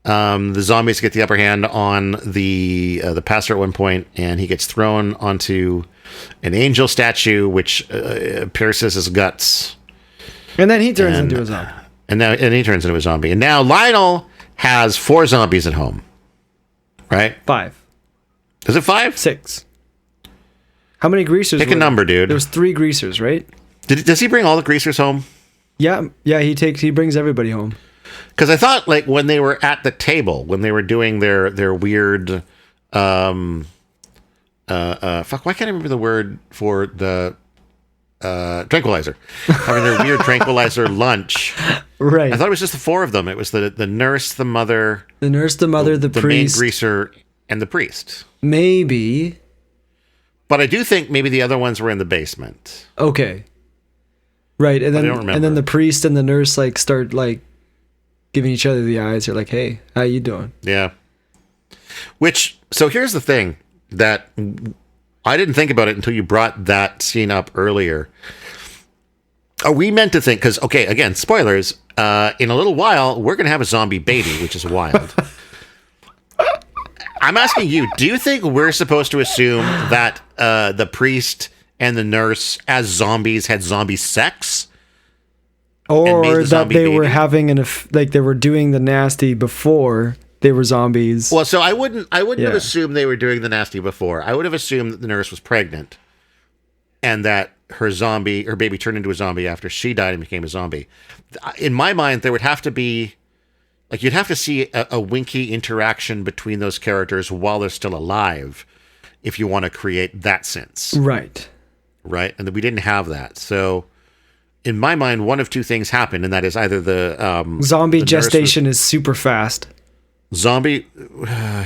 the zombies get the upper hand on the pastor at one point, and he gets thrown onto an angel statue, which pierces his guts. And then he turns into a zombie. And he turns into a zombie. And now Lionel has 4 zombies at home. Right? 5. Is it 5? 6. How many greasers? Pick a number, dude. There was 3 greasers, right? Does he bring all the greasers home? Yeah. He brings everybody home. Because I thought, like, when they were at the table, when they were doing their weird, why can't I remember the word for the tranquilizer? Having their weird tranquilizer lunch. Right. I thought it was just the 4 of them. It was the nurse, the mother, the priest, main greaser, and the priest. Maybe. But I do think maybe the other ones were in the basement. Okay. Right, and then the priest and the nurse like start like giving each other the eyes. They're like, "Hey, how you doing?" Yeah. So here's the thing that I didn't think about it until you brought that scene up earlier. Are we meant to think? Because again, spoilers. In a little while, we're gonna have a zombie baby, which is wild. I'm asking you, do you think we're supposed to assume that the priest and the nurse, as zombies, had zombie sex? Or that they were having they were doing the nasty before they were zombies? Well, so I wouldn't have assumed they were doing the nasty before. I would have assumed that the nurse was pregnant and that her baby turned into a zombie after she died and became a zombie. In my mind, there would have to be... Like, you'd have to see a winky interaction between those characters while they're still alive if you want to create that sense. Right. Right? And we didn't have that. So, in my mind, one of 2 things happened, and that is either the... zombie gestation is super fast. Zombie...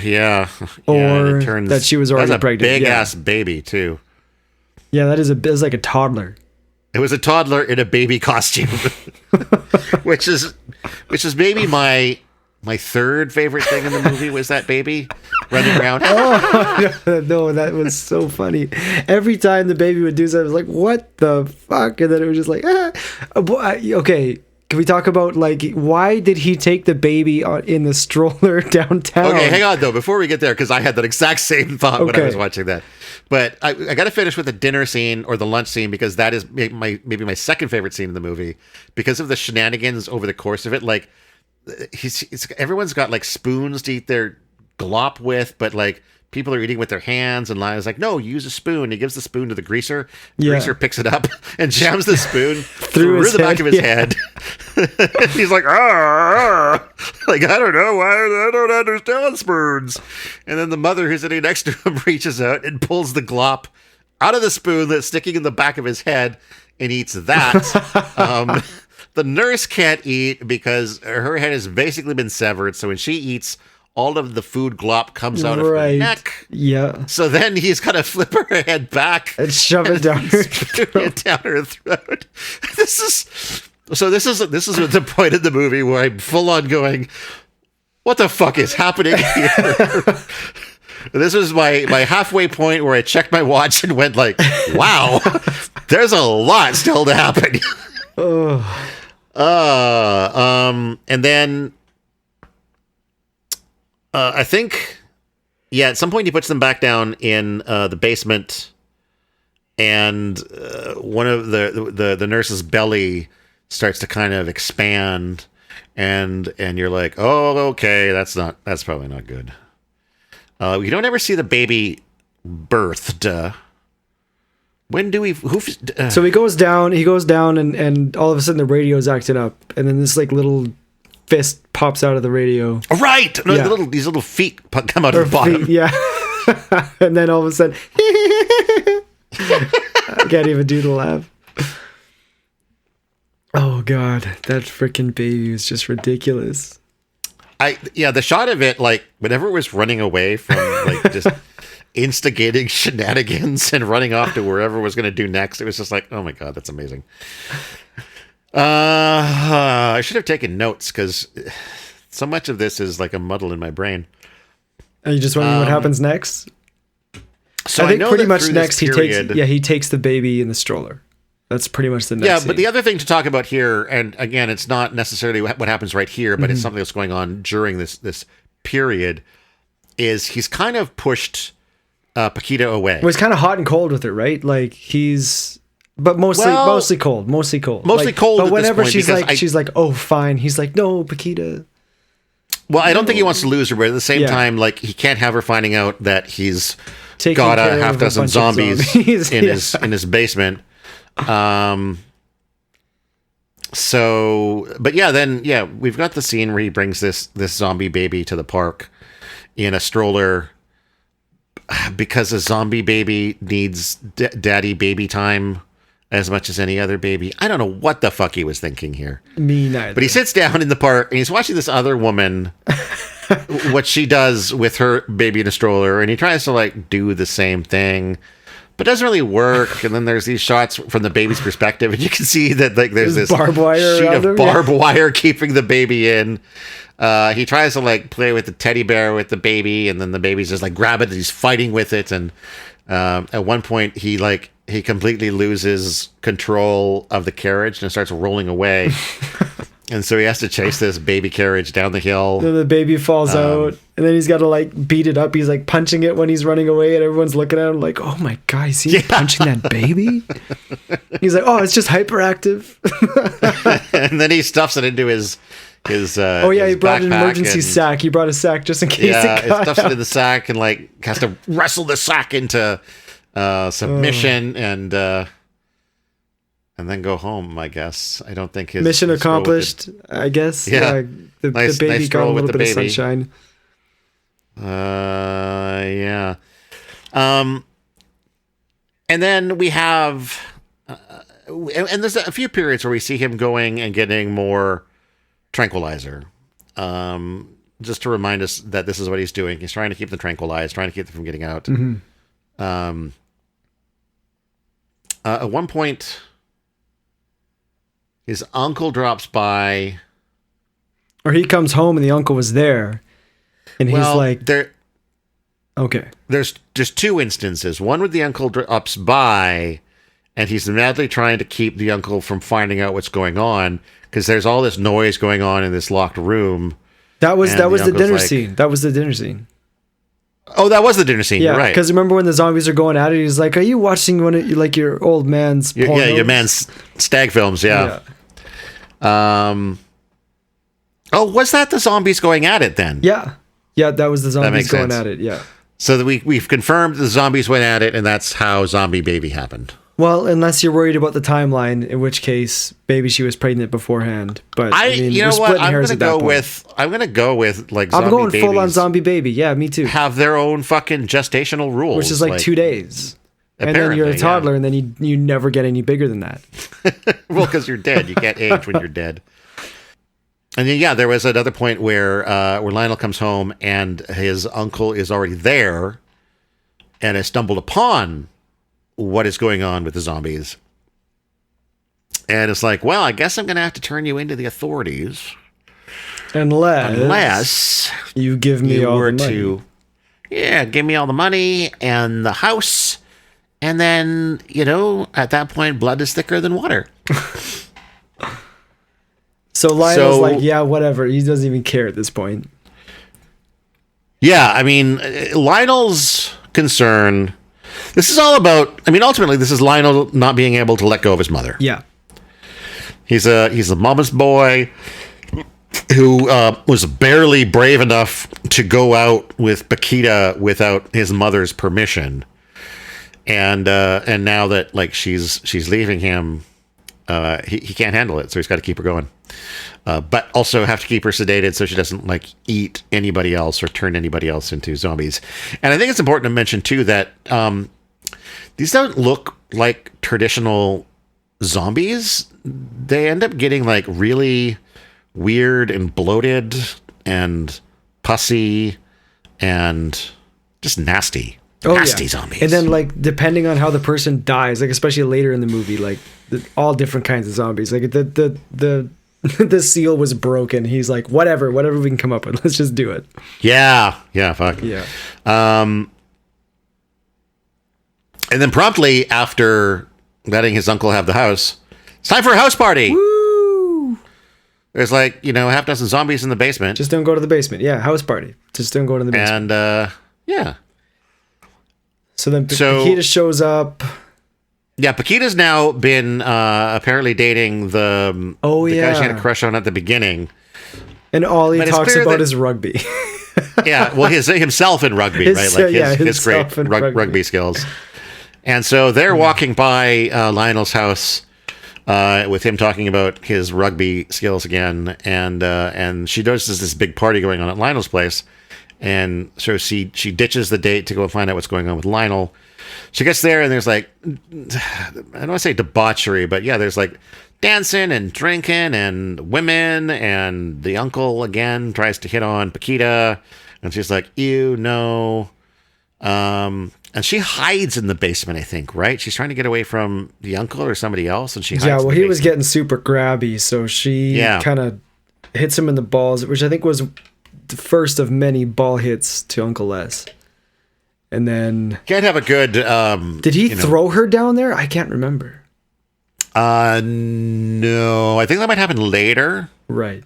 yeah. Or that she was already pregnant. That's a big-ass baby, too. Yeah, it was like a toddler. It was a toddler in a baby costume. which is maybe my 3rd favorite thing in the movie was that baby running around. No, that was so funny. Every time the baby would do something, I was like, what the fuck? And then it was just like, okay. Can we talk about, like, why did he take the baby in the stroller downtown? Okay, hang on, though, before we get there, because I had that exact same thought when I was watching that. But I got to finish with the dinner scene or the lunch scene, because that is maybe my 2nd favorite scene in the movie, because of the shenanigans over the course of it. Like, everyone's got, like, spoons to eat their glop with, but, like, people are eating with their hands, and Lionel's like, no, use a spoon. He gives the spoon to the greaser. The greaser picks it up and jams the spoon through the back of his head. He's like, like, I don't know why I don't understand spoons. And then the mother who's sitting next to him reaches out and pulls the glop out of the spoon that's sticking in the back of his head and eats that. The nurse can't eat because her head has basically been severed. So when she eats, all of the food glop comes out of her neck. Yeah. So then he's got to flip her head back and shove it down her throat. This is the point of the movie where I'm full on going, what the fuck is happening here? This was my halfway point where I checked my watch and went like, wow, there's a lot still to happen. And then I think, at some point he puts them back down in the basement, and one of the nurse's belly starts to kind of expand, and you're like, oh, okay, that's probably not good. You don't ever see the baby birthed. When do we? So he goes down, and all of a sudden the radio's acting up, and then this like little fist pops out of the radio. Right, no, yeah. These little feet come out of the bottom. Yeah, and then all of a sudden, I can't even do the laugh. Oh God, that freaking baby was just ridiculous. The shot of it, like whenever it was running away from like just instigating shenanigans and running off to wherever it was going to do next, it was just like, oh my God, that's amazing. I should have taken notes because so much of this is like a muddle in my brain. Are you just wondering what happens next? So I think pretty much next period, he takes the baby in the stroller. That's pretty much the next scene. But the other thing to talk about here, and again, it's not necessarily what happens right here, but it's something that's going on during this period, is he's kind of pushed Paquita away. Well, he's kind of hot and cold with it, right? Like mostly cold. Mostly cold. But whenever she's like, oh, fine. He's like, no, Paquita. Well, I don't think he wants to lose her, but at the same time, like he can't have her finding out that he's got a half dozen zombies in his basement. We've got the scene where he brings this zombie baby to the park in a stroller because a zombie baby needs daddy baby time as much as any other baby. I don't know what the fuck he was thinking here. Me neither. But he sits down in the park and he's watching this other woman what she does with her baby in a stroller, and he tries to like do the same thing. But it doesn't really work, and then there's these shots from the baby's perspective, and you can see that like there's this barbed wire sheet of barbed wire keeping the baby in. He tries to like play with the teddy bear with the baby, and then the baby's just like grab it, and he's fighting with it, and at one point he completely loses control of the carriage and starts rolling away. And so he has to chase this baby carriage down the hill. Then the baby falls out, and then he's got to like beat it up. He's like punching it when he's running away, and everyone's looking at him like, "Oh my God, is he punching that baby?" He's like, "Oh, it's just hyperactive." And then he stuffs it into his he brought an emergency sack. He brought a sack just in case. He stuffs it in the sack and like has to wrestle the sack into submission and then go home, I guess. I don't think his mission accomplished, I guess. Yeah. The baby got a little bit of sunshine. Yeah. And then we have... and there's a few periods where we see him going and getting more tranquilizer. Just to remind us that this is what he's doing. He's trying to keep them tranquilized, trying to keep them from getting out. Mm-hmm. At one point... his uncle drops by. Or he comes home and the uncle was there. And he's like... Okay. There's just two instances. One where the uncle drops by and he's madly trying to keep the uncle from finding out what's going on because there's all this noise going on in this locked room. That was the dinner scene. That was the dinner scene. Oh, that was the dinner scene. Yeah, right. Because remember when the zombies are going at it, he's like, "Are you watching one of your old man's pornos?" your man's stag films, yeah. Was that the zombies going at it then? Yeah, that was the zombies going at it. Yeah. So we've confirmed the zombies went at it, and that's how Zombie Baby happened. Well, unless you're worried about the timeline, in which case maybe she was pregnant beforehand. But I mean, you know what? I'm gonna go with like. I'm going full on Zombie Baby. Yeah, me too. Have their own fucking gestational rules, which is like 2 days. And then you're a toddler, and then you never get any bigger than that. Well, because you're dead. You can't age when you're dead. And then, there was another point where Lionel comes home, and his uncle is already there, and has stumbled upon what is going on with the zombies. And it's like, well, I guess I'm going to have to turn you into the authorities. Unless you give me all the money. Give me all the money and the house. And then, at that point, blood is thicker than water. So Lionel's like, yeah, whatever. He doesn't even care at this point. Yeah, I mean, Lionel's concern... This is all about... I mean, ultimately, this is Lionel not being able to let go of his mother. Yeah. He's a mama's boy who was barely brave enough to go out with Paquita without his mother's permission, and now that like she's leaving him, he can't handle it, so he's got to keep her going, but also have to keep her sedated so she doesn't like eat anybody else or turn anybody else into zombies. And I think it's important to mention too that these don't look like traditional zombies. They end up getting like really weird and bloated and pussy and just nasty zombies. And then like depending on how the person dies, like especially later in the movie, like all different kinds of zombies. Like the the seal was broken. He's like, whatever we can come up with, let's just do it. Yeah, fuck yeah. And then promptly after letting his uncle have the house, it's time for a house party. Woo! There's like, half dozen zombies in the basement. Just don't go to the basement. Yeah, house party. Just don't go to the basement. And, yeah. So then Paquita shows up. Yeah, Paquita's now been apparently dating the guy she had a crush on at the beginning. And all he talks about is rugby. Yeah, well, himself in rugby, right? Like his great rugby skills. And so they're walking by Lionel's house with him talking about his rugby skills again, and she notices this big party going on at Lionel's place, and so she ditches the date to go and find out what's going on with Lionel. She gets there and there's like, I don't want to say debauchery, but yeah, there's like dancing and drinking and women, and the uncle again tries to hit on Paquita, and she's like, ew, no. And she hides in the basement, I think, right? She's trying to get away from the uncle or somebody else, and she hides. Yeah, well, he was getting super grabby, so she kind of hits him in the balls, which I think was the first of many ball hits to Uncle Les. And then can't have a good. Did he throw her down there? I can't remember. No, I think that might happen later. Right.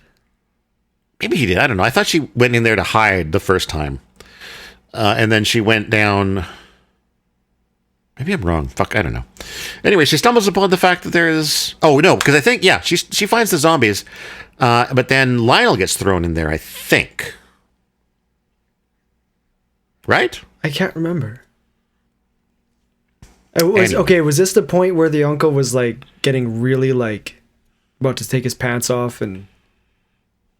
Maybe he did. I don't know. I thought she went in there to hide the first time, and then she went down. Maybe I'm wrong. Fuck, I don't know. Anyway, she stumbles upon the fact that there's... Oh, no, because I think, yeah, she finds the zombies, but then Lionel gets thrown in there, I think. Right? I can't remember. Okay, was this the point where the uncle was, like, getting really, like, about to take his pants off and,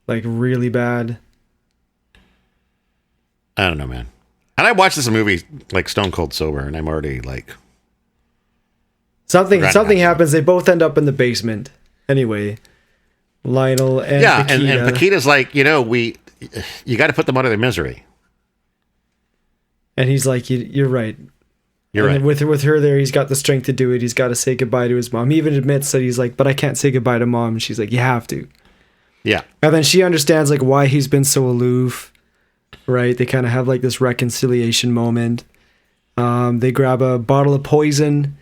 like, really bad? I don't know, man. And I watched this movie like stone cold sober, and I'm already like something happens. They both end up in the basement. Anyway, Lionel and Paquita. and Paquita's like, you got to put them out of their misery. And he's like, you're right. You're right. With her there, he's got the strength to do it. He's got to say goodbye to his mom. He even admits that he's like, but I can't say goodbye to mom. And she's like, you have to. Yeah. And then she understands like why he's been so aloof. Right, they kind of have like this reconciliation moment. They grab a bottle of poison.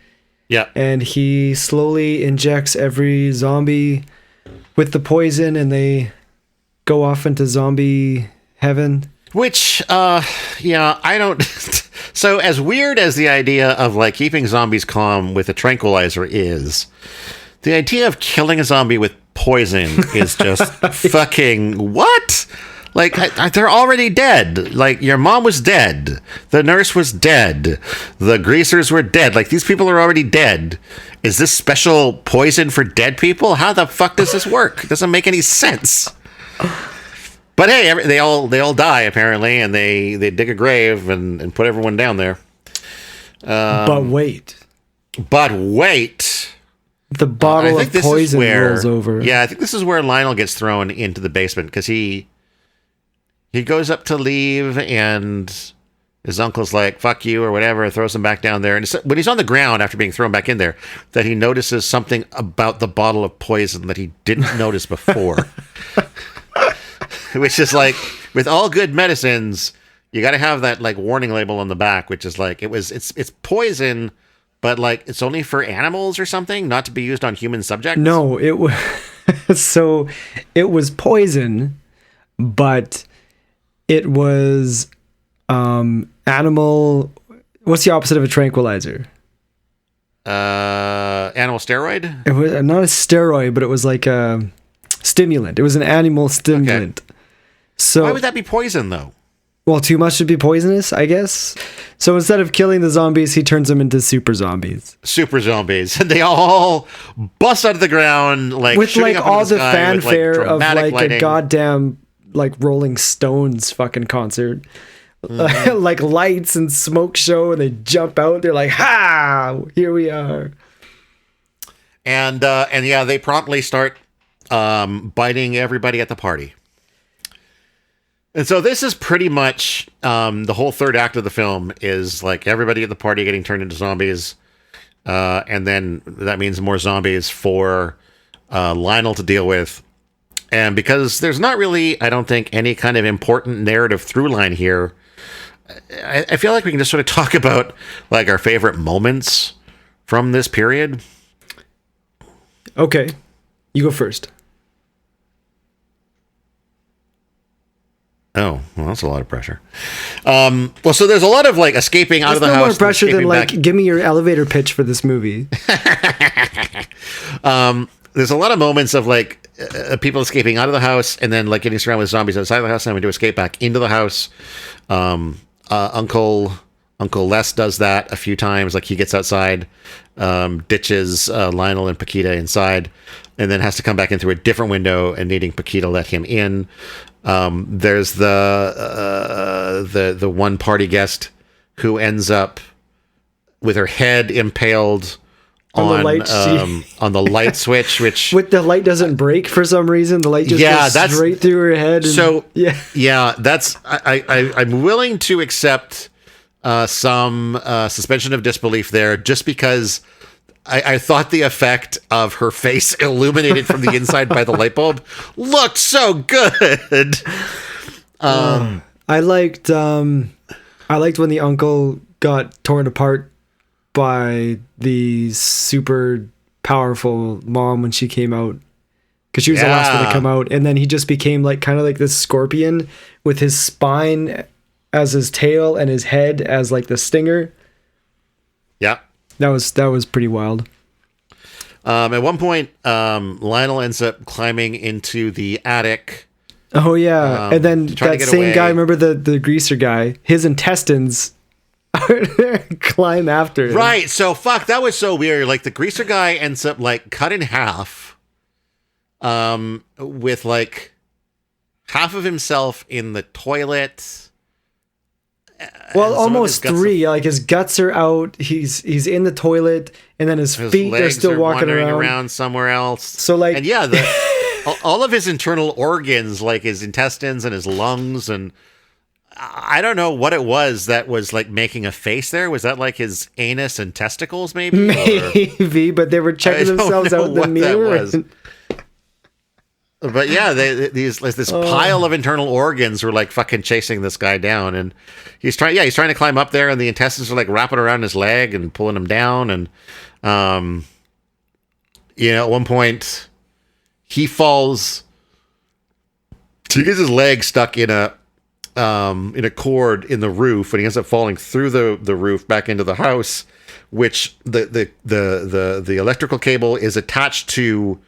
Yeah. And he slowly injects every zombie with the poison, and they go off into zombie heaven. Which, I don't... So as weird as the idea of like keeping zombies calm with a tranquilizer is, the idea of killing a zombie with poison is just fucking what? Like, they're already dead. Like, your mom was dead. The nurse was dead. The greasers were dead. Like, these people are already dead. Is this special poison for dead people? How the fuck does this work? It doesn't make any sense. But hey, they all die, apparently, and they dig a grave and put everyone down there. But wait. The bottle of poison rolls over. Yeah, I think this is where Lionel gets thrown into the basement, because he goes up to leave, and his uncle's like, fuck you, or whatever, throws him back down there. And when he's on the ground after being thrown back in there, that he notices something about the bottle of poison that he didn't notice before. Which is like, with all good medicines, you got to have that like warning label on the back, which is like, it's poison, but like, it's only for animals or something, not to be used on human subjects. No, it was, so it was poison, but it was animal. What's the opposite of a tranquilizer? animal steroid? It was not a steroid, but it was like a stimulant. It was an animal stimulant. Okay. So why would that be poison, though? Well, too much would be poisonous, I guess. So instead of killing the zombies, he turns them into super zombies. Super zombies. And they all bust out of the ground, like with like all the fanfare with, of like lighting. A goddamn like Rolling Stones fucking concert. Like lights and smoke show, and they jump out. They're like, "Ha! Here we are!" And yeah, they promptly start biting everybody at the party. And so this is pretty much the whole third act of the film is like everybody at the party getting turned into zombies, and then that means more zombies for Lionel to deal with. And because there's not really, I don't think, any kind of important narrative through line here. I feel like we can just sort of talk about like our favorite moments from this period. Okay, you go first. Oh, well, that's a lot of pressure. Well, so there's a lot of like escaping out of the house. More pressure than like, back. Give me your elevator pitch for this movie. There's a lot of moments of like people escaping out of the house and then like getting surrounded with zombies outside the house and having to escape back into the house. Uncle Les does that a few times. Like he gets outside, ditches Lionel and Paquita inside, and then has to come back in through a different window and needing Paquita let him in. There's the one party guest who ends up with her head impaled on the light switch, which with the light doesn't break for some reason. The light just goes straight through her head. And, that's I'm willing to accept some suspension of disbelief there, just because I thought the effect of her face illuminated from the inside by the light bulb looked so good. I liked when the uncle got torn apart by the super powerful mom when she came out, because she was the last one to come out, and then he just became like kind of like this scorpion with his spine as his tail and his head as like the stinger. Yeah. That was pretty wild. At one point, Lionel ends up climbing into the attic. Oh yeah, and then that same guy, remember the greaser guy? His intestines climb after him. Right. So that was so weird. Like the greaser guy ends up like cut in half, with like half of himself in the toilet. Well, almost three. Like his guts are out. He's in the toilet, and then his feet are still walking around somewhere else. So like, and yeah, all of his internal organs, like his intestines and his lungs, and I don't know what it was that was like making a face there. Was that like his anus and testicles, maybe? Maybe, but they were checking themselves out in the mirror. But yeah, this pile of internal organs were like fucking chasing this guy down, and he's trying to climb up there, and the intestines are like wrapping around his leg and pulling him down, and at one point he falls. He gets his leg stuck in a cord in the roof, and he ends up falling through the roof back into the house, which the electrical cable is attached to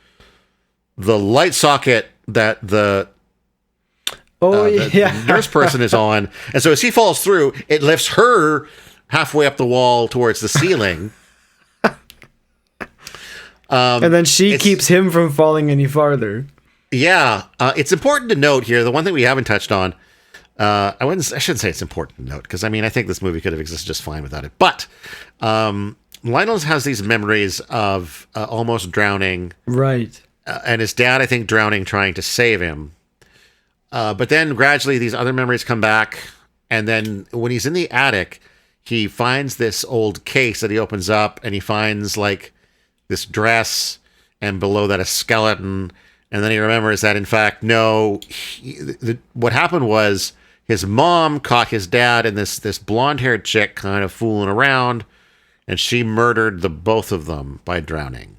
the light socket that the nurse person is on. And so as he falls through, it lifts her halfway up the wall towards the ceiling. And then she keeps him from falling any farther. Yeah. It's important to note here, the one thing we haven't touched on, I shouldn't say it's important to note, because I mean, I think this movie could have existed just fine without it. But Lionel has these memories of almost drowning. Right. And his dad, I think, drowning, trying to save him. But then gradually these other memories come back. And then when he's in the attic, he finds this old case that he opens up, and he finds like this dress, and below that a skeleton. And then he remembers that, in fact, no, what happened was his mom caught his dad and this blonde-haired chick kind of fooling around, and she murdered the both of them by drowning.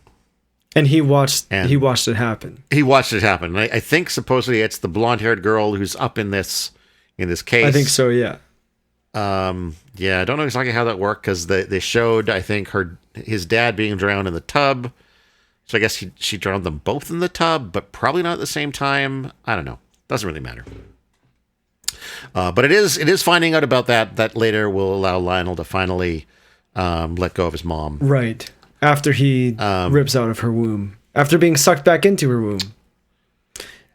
And he watched it happen. He watched it happen. And I think supposedly it's the blonde-haired girl who's up in this case. I think so, yeah. Yeah, I don't know exactly how that worked because they showed, I think, his dad being drowned in the tub. So I guess she drowned them both in the tub, but probably not at the same time. I don't know. Doesn't really matter. But it is finding out about that later will allow Lionel to finally let go of his mom. Right. After he rips out of her womb. After being sucked back into her womb.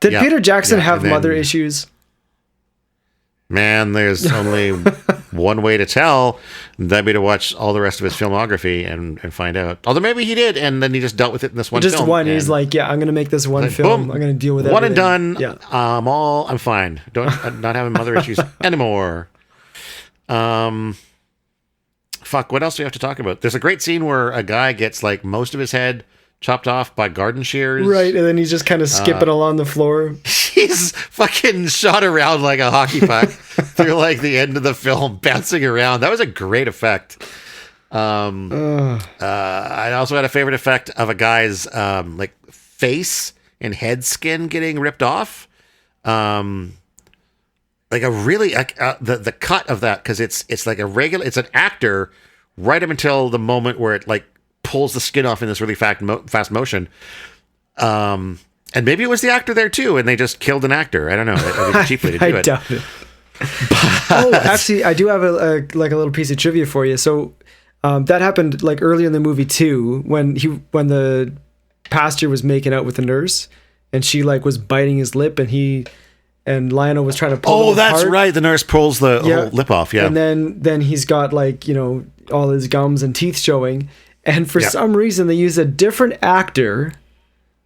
Did Peter Jackson have mother issues? Man, there's only one way to tell. That'd be to watch all the rest of his filmography and find out. Although maybe he did, and then he just dealt with it in this one film. Just one. He's like, yeah, I'm going to make this one film. Boom, I'm going to deal with one everything. and done. Yeah. I'm fine. I'm not having mother issues anymore. Fuck, what else do we have to talk about? There's a great scene where a guy gets like most of his head chopped off by garden shears. Right, and then he's just kind of skipping along the floor. He's fucking shot around like a hockey puck through like the end of the film, bouncing around. That was a great effect. I also had a favorite effect of a guy's like face and head skin getting ripped off. Like a really the cut of that, because it's like it's an actor right up until the moment where it like pulls the skin off in this really fast motion. And maybe it was the actor there too, and they just killed an actor. I don't know. It was a cheap way to do it. I doubt it. Actually, I do have a little piece of trivia for you. So that happened like early in the movie too, when the pastor was making out with the nurse, and she like was biting his lip, and Lionel was trying to pull. Oh, that's apart. Right. The nurse pulls the whole lip off. Yeah, and then he's got like all his gums and teeth showing, and for some reason they use a different actor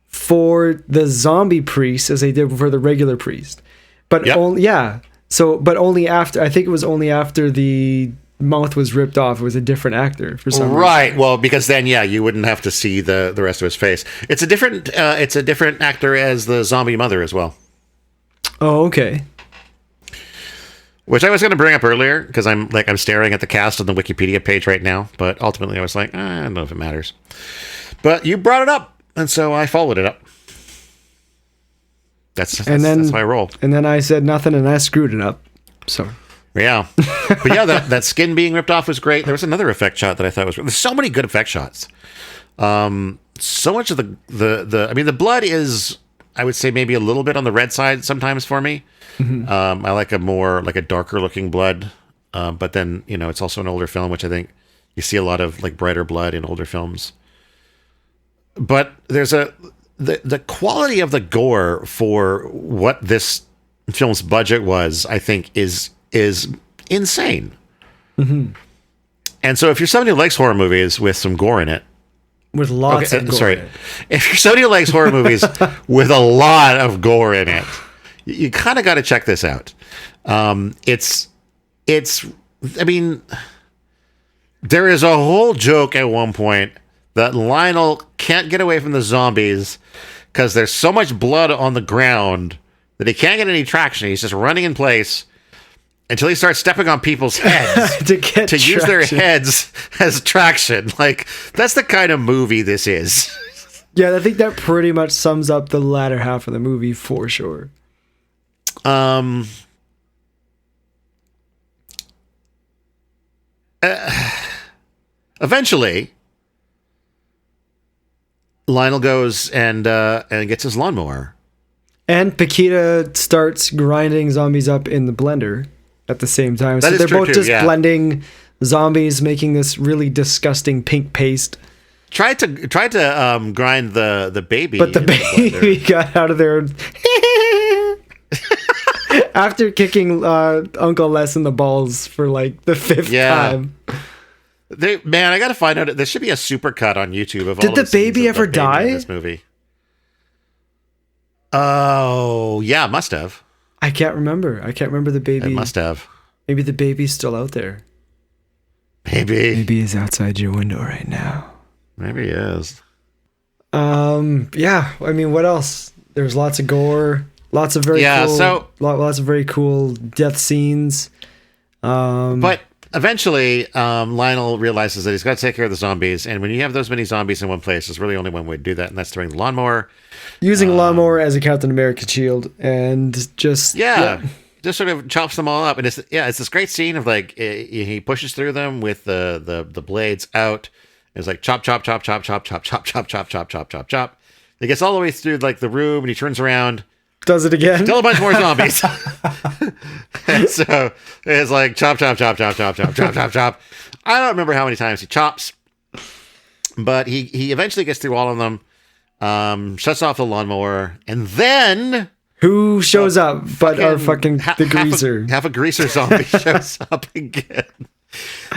for the zombie priest as they did for the regular priest, but only after, I think it was only after the mouth was ripped off, it was a different actor for some reason. Right. Well, because then you wouldn't have to see the rest of his face. It's a different actor as the zombie mother as well. Oh, okay. Which I was going to bring up earlier because I'm staring at the cast on the Wikipedia page right now, but ultimately I was like, I don't know if it matters. But you brought it up, and so I followed it up. That's how I roll. And then I said nothing, and I screwed it up. So yeah, but yeah, that skin being ripped off was great. There was another effect shot that I thought was great. There's so many good effect shots. So much of the blood is, I would say, maybe a little bit on the red side sometimes for me. Mm-hmm. I like a darker looking blood, but then it's also an older film, which I think you see a lot of like brighter blood in older films. But there's the quality of the gore for what this film's budget was, I think, is insane. Mm-hmm. And so if you're somebody who likes horror movies with some gore in it, with lots of gore in it. If you're somebody who likes horror movies with a lot of gore in it, you kind of got to check this out. It's I mean, there is a whole joke at one point that Lionel can't get away from the zombies because there's so much blood on the ground that he can't get any traction. He's just running in place until he starts stepping on people's heads to use their heads as traction. Like, that's the kind of movie this is. Yeah, I think that pretty much sums up the latter half of the movie for sure. Eventually, Lionel goes and gets his lawnmower. And Paquita starts grinding zombies up in the blender at the same time. So they're both just blending zombies, making this really disgusting pink paste. Tried to grind the baby. But the baby got out of there after kicking Uncle Les in the balls for like the fifth time. I gotta find out. There should be a supercut on YouTube of all. Did the baby ever die in this movie? Oh yeah, must have. I can't remember the baby. It must have. Maybe the baby's still out there. Maybe he's outside your window right now. Maybe he is. Yeah. I mean, what else? There's lots of gore, lots of very lots of very cool death scenes. But eventually, Lionel realizes that he's got to take care of the zombies, and when you have those many zombies in one place, there's really only one way to do that, and that's to bring the lawnmower. Using a lawnmower as a Captain America shield, and just just sort of chops them all up, and it's this great scene of like he pushes through them with the blades out. It's like chop, chop, chop, chop, chop, chop, chop, chop, chop, chop, chop, chop, chop. He gets all the way through like the room, and he turns around, does it again, still a bunch more zombies. And so it's like chop, chop, chop, chop, chop, chop, chop, chop, chop. I don't remember how many times he chops, but he eventually gets through all of them, shuts off the lawnmower, and then who shows up but our fucking the greaser. Half a greaser zombie shows up again.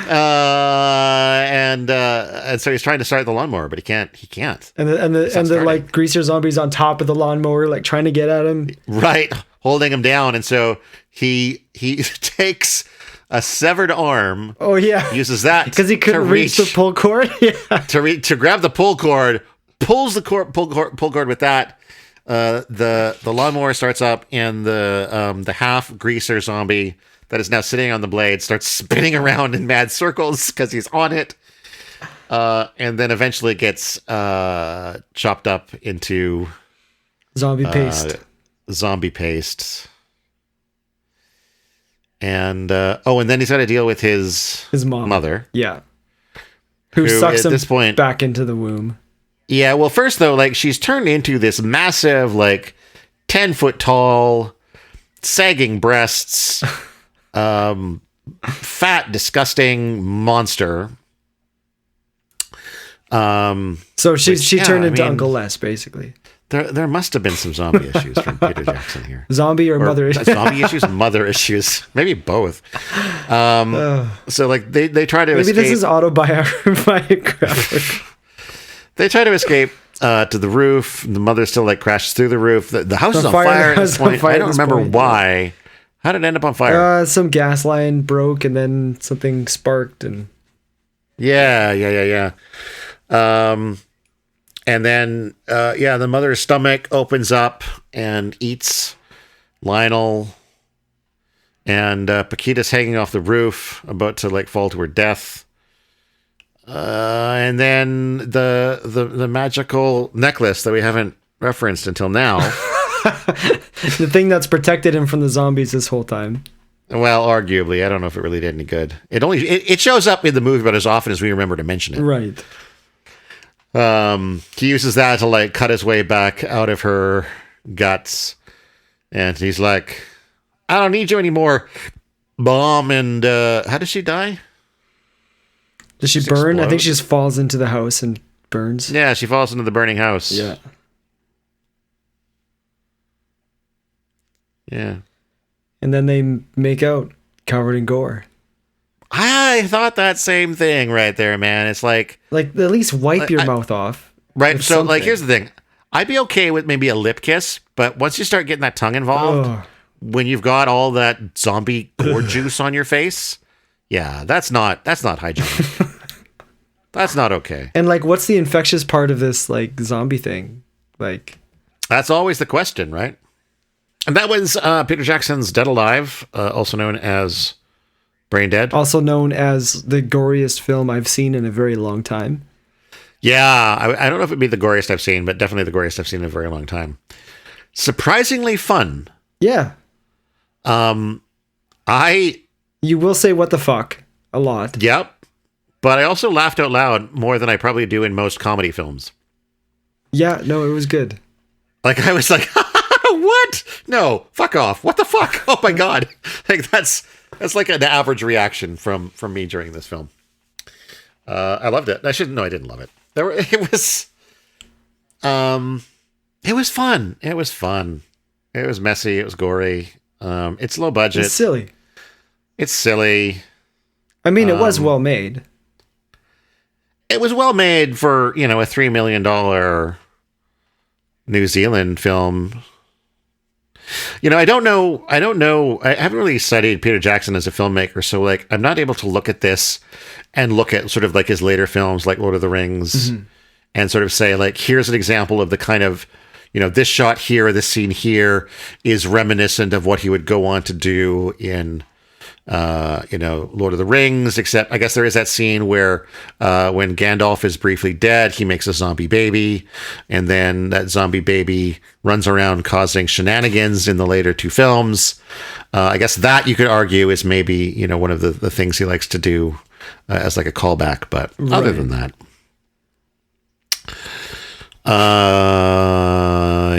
And so he's trying to start the lawnmower, but he can't. And the like greaser zombies on top of the lawnmower, like trying to get at him. Right, holding him down. And so he takes a severed arm. Oh yeah, uses that because he couldn't reach the pull cord. Yeah, to grab the pull cord, pulls the pull cord with that. The lawnmower starts up, and the half greaser zombie that is now sitting on the blade starts spinning around in mad circles because he's on it, and then eventually gets chopped up into zombie paste. And and then he's got to deal with his mother. Yeah, who sucks him back into the womb. Yeah, well, first though, like she's turned into this massive, like 10-foot tall, sagging breasts, fat, disgusting monster. So she turned into Uncle Les, basically. There must have been some zombie issues from Peter Jackson here. Zombie or mother issues? Zombie issues, mother issues, maybe both. So like they try to escape. Maybe this is autobiographic. They try to escape to the roof. The mother still like crashes through the roof. The house is on fire at this point. I don't remember why. How did it end up on fire? Some gas line broke, and then something sparked, and yeah. And then the mother's stomach opens up and eats Lionel, and Paquita's hanging off the roof, about to like fall to her death. And then the magical necklace that we haven't referenced until now. The thing that's protected him from the zombies this whole time. Well, arguably, I don't know if it really did any good. It shows up in the movie about as often as we remember to mention it. Right. He uses that to like cut his way back out of her guts, and he's like, "I don't need you anymore, Mom." And how does she die? Does she burn? Explode? I think she just falls into the house and burns. Yeah, she falls into the burning house. Yeah. Yeah. And then they make out, covered in gore. I thought that same thing right there, man. It's like at least wipe your mouth off. Right. So something. Like, here's the thing. I'd be okay with maybe a lip kiss, but once you start getting that tongue involved, when you've got all that zombie gore juice on your face, yeah, that's not hygienic. That's not okay. And like, what's the infectious part of this like zombie thing? Like, that's always the question, right? And that was Peter Jackson's Deadalive, also known as Brain Dead. Also known as the goriest film I've seen in a very long time. Yeah, I don't know if it'd be the goriest I've seen, but definitely the goriest I've seen in a very long time. Surprisingly fun. Yeah. You will say what the fuck a lot. Yep. But I also laughed out loud more than I probably do in most comedy films. Yeah, no, it was good. Like, I was like, what? No, fuck off. What the fuck? Oh my God. Like, that's like an average reaction from me during this film. I loved it. I didn't love it. It was fun. It was fun. It was messy. It was gory. It's low budget. It's silly. I mean, it was well made. It was well made for, a $3 million New Zealand film. I don't know. I haven't really studied Peter Jackson as a filmmaker, so like I'm not able to look at this and look at sort of like his later films like Lord of the Rings and sort of say like, here's an example of the kind of, this shot here or this scene here is reminiscent of what he would go on to do in Lord of the Rings, except I guess there is that scene where when Gandalf is briefly dead, he makes a zombie baby, and then that zombie baby runs around causing shenanigans in the later two films. I guess that you could argue is maybe, one of the things he likes to do as like a callback, but other than that,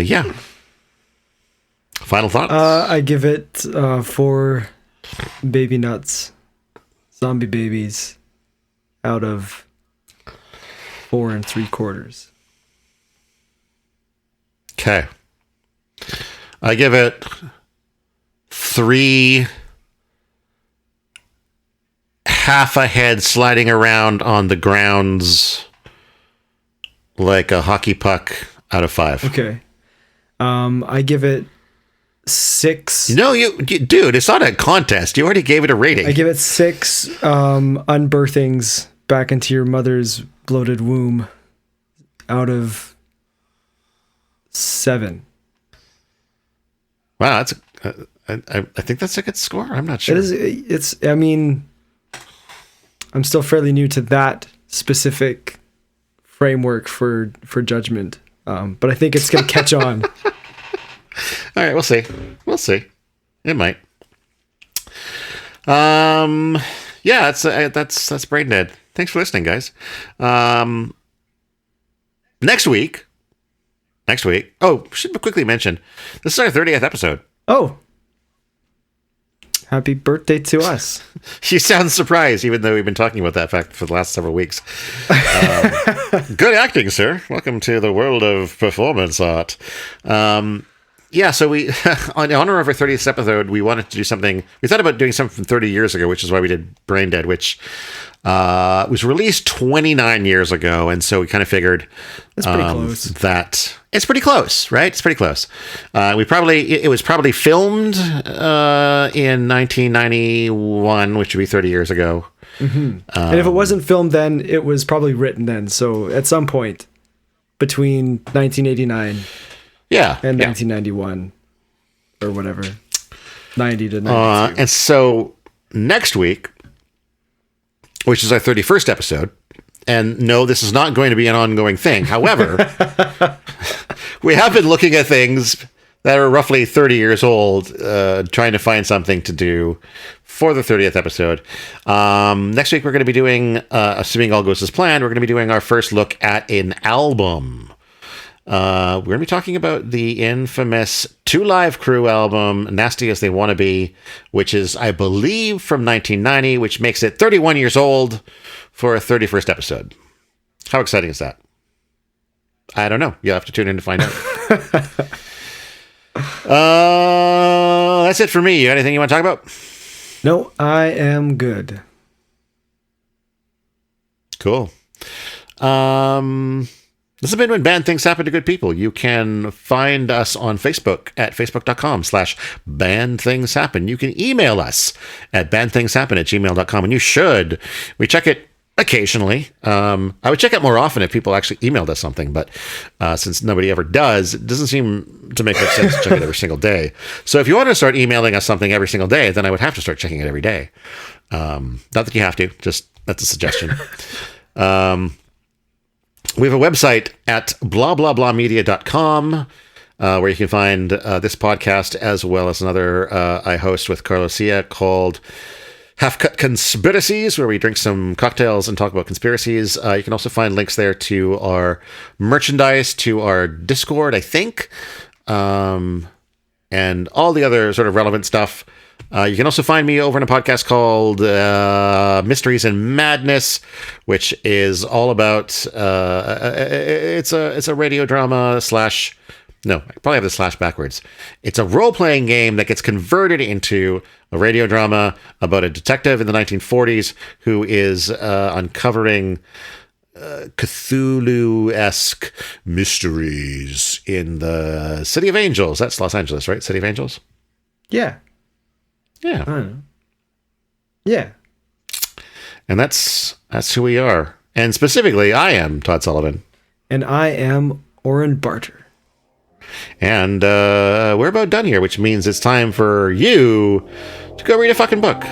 yeah. Final thoughts? I give it 4 baby nuts, zombie babies, out of 4 3/4. Okay. I give it 3 half a head sliding around on the grounds like a hockey puck out of 5. Okay. I give it 6. No, dude, it's not a contest. You already gave it a rating. I give it 6 unbirthings back into your mother's bloated womb out of 7. Wow, that's I think that's a good score. I'm not sure. I mean, I'm still fairly new to that specific framework for judgment, but I think it's going to catch on. All right, we'll see. It might. Yeah, that's Brain Dead. Thanks for listening, guys. Next week. Oh, should quickly mention, this is our 30th episode. Oh, happy birthday to us. She sounds surprised, even though we've been talking about that fact for the last several weeks. Good acting, sir. Welcome to the world of performance art. Yeah, so we, in honor of our 30th episode, we wanted to do something. We thought about doing something from 30 years ago, which is why we did Brain Dead, which was released 29 years ago. And so we kind of figured that it's pretty close, right? It's pretty close. It was probably filmed in 1991, which would be 30 years ago. Mm-hmm. And if it wasn't filmed then, it was probably written then. So at some point between 1989 and 1991 or whatever, 90 to 92. And so next week, which is our 31st episode, and no, this is not going to be an ongoing thing. However, we have been looking at things that are roughly 30 years old, trying to find something to do for the 30th episode. Next week, we're going to be doing, assuming all goes as planned, we're going to be doing our first look at an album. We're going to be talking about the infamous Two Live Crew album, Nasty As They Wanna Be, which is, I believe, from 1990, which makes it 31 years old for a 31st episode. How exciting is that? I don't know. You'll have to tune in to find out. That's it for me. You got anything you want to talk about? No, I am good. Cool. This has been When Bad Things Happen to Good People. You can find us on Facebook at facebook.com/badthingshappen. You can email us at badthingshappen@gmail.com, and you should. We check it occasionally. I would check it more often if people actually emailed us something, but since nobody ever does, it doesn't seem to make much sense to check it every single day. So if you want to start emailing us something every single day, then I would have to start checking it every day. Not that you have to, just that's a suggestion. We have a website at blahblahblahmedia.com where you can find this podcast as well as another I host with Carlos Cia called Half Cut Conspiracies, where we drink some cocktails and talk about conspiracies. You can also find links there to our merchandise, to our Discord, I think, and all the other sort of relevant stuff. You can also find me over in a podcast called Mysteries and Madness, which is all about it's a radio drama / no, I probably have the slash backwards. It's a role-playing game that gets converted into a radio drama about a detective in the 1940s who is uncovering Cthulhu-esque mysteries in the City of Angels. That's Los Angeles, right? City of Angels? Yeah. Yeah. I don't know. Yeah. And that's who we are. And specifically, I am Todd Sullivan. And I am Oren Barter. And we're about done here, which means it's time for you to go read a fucking book.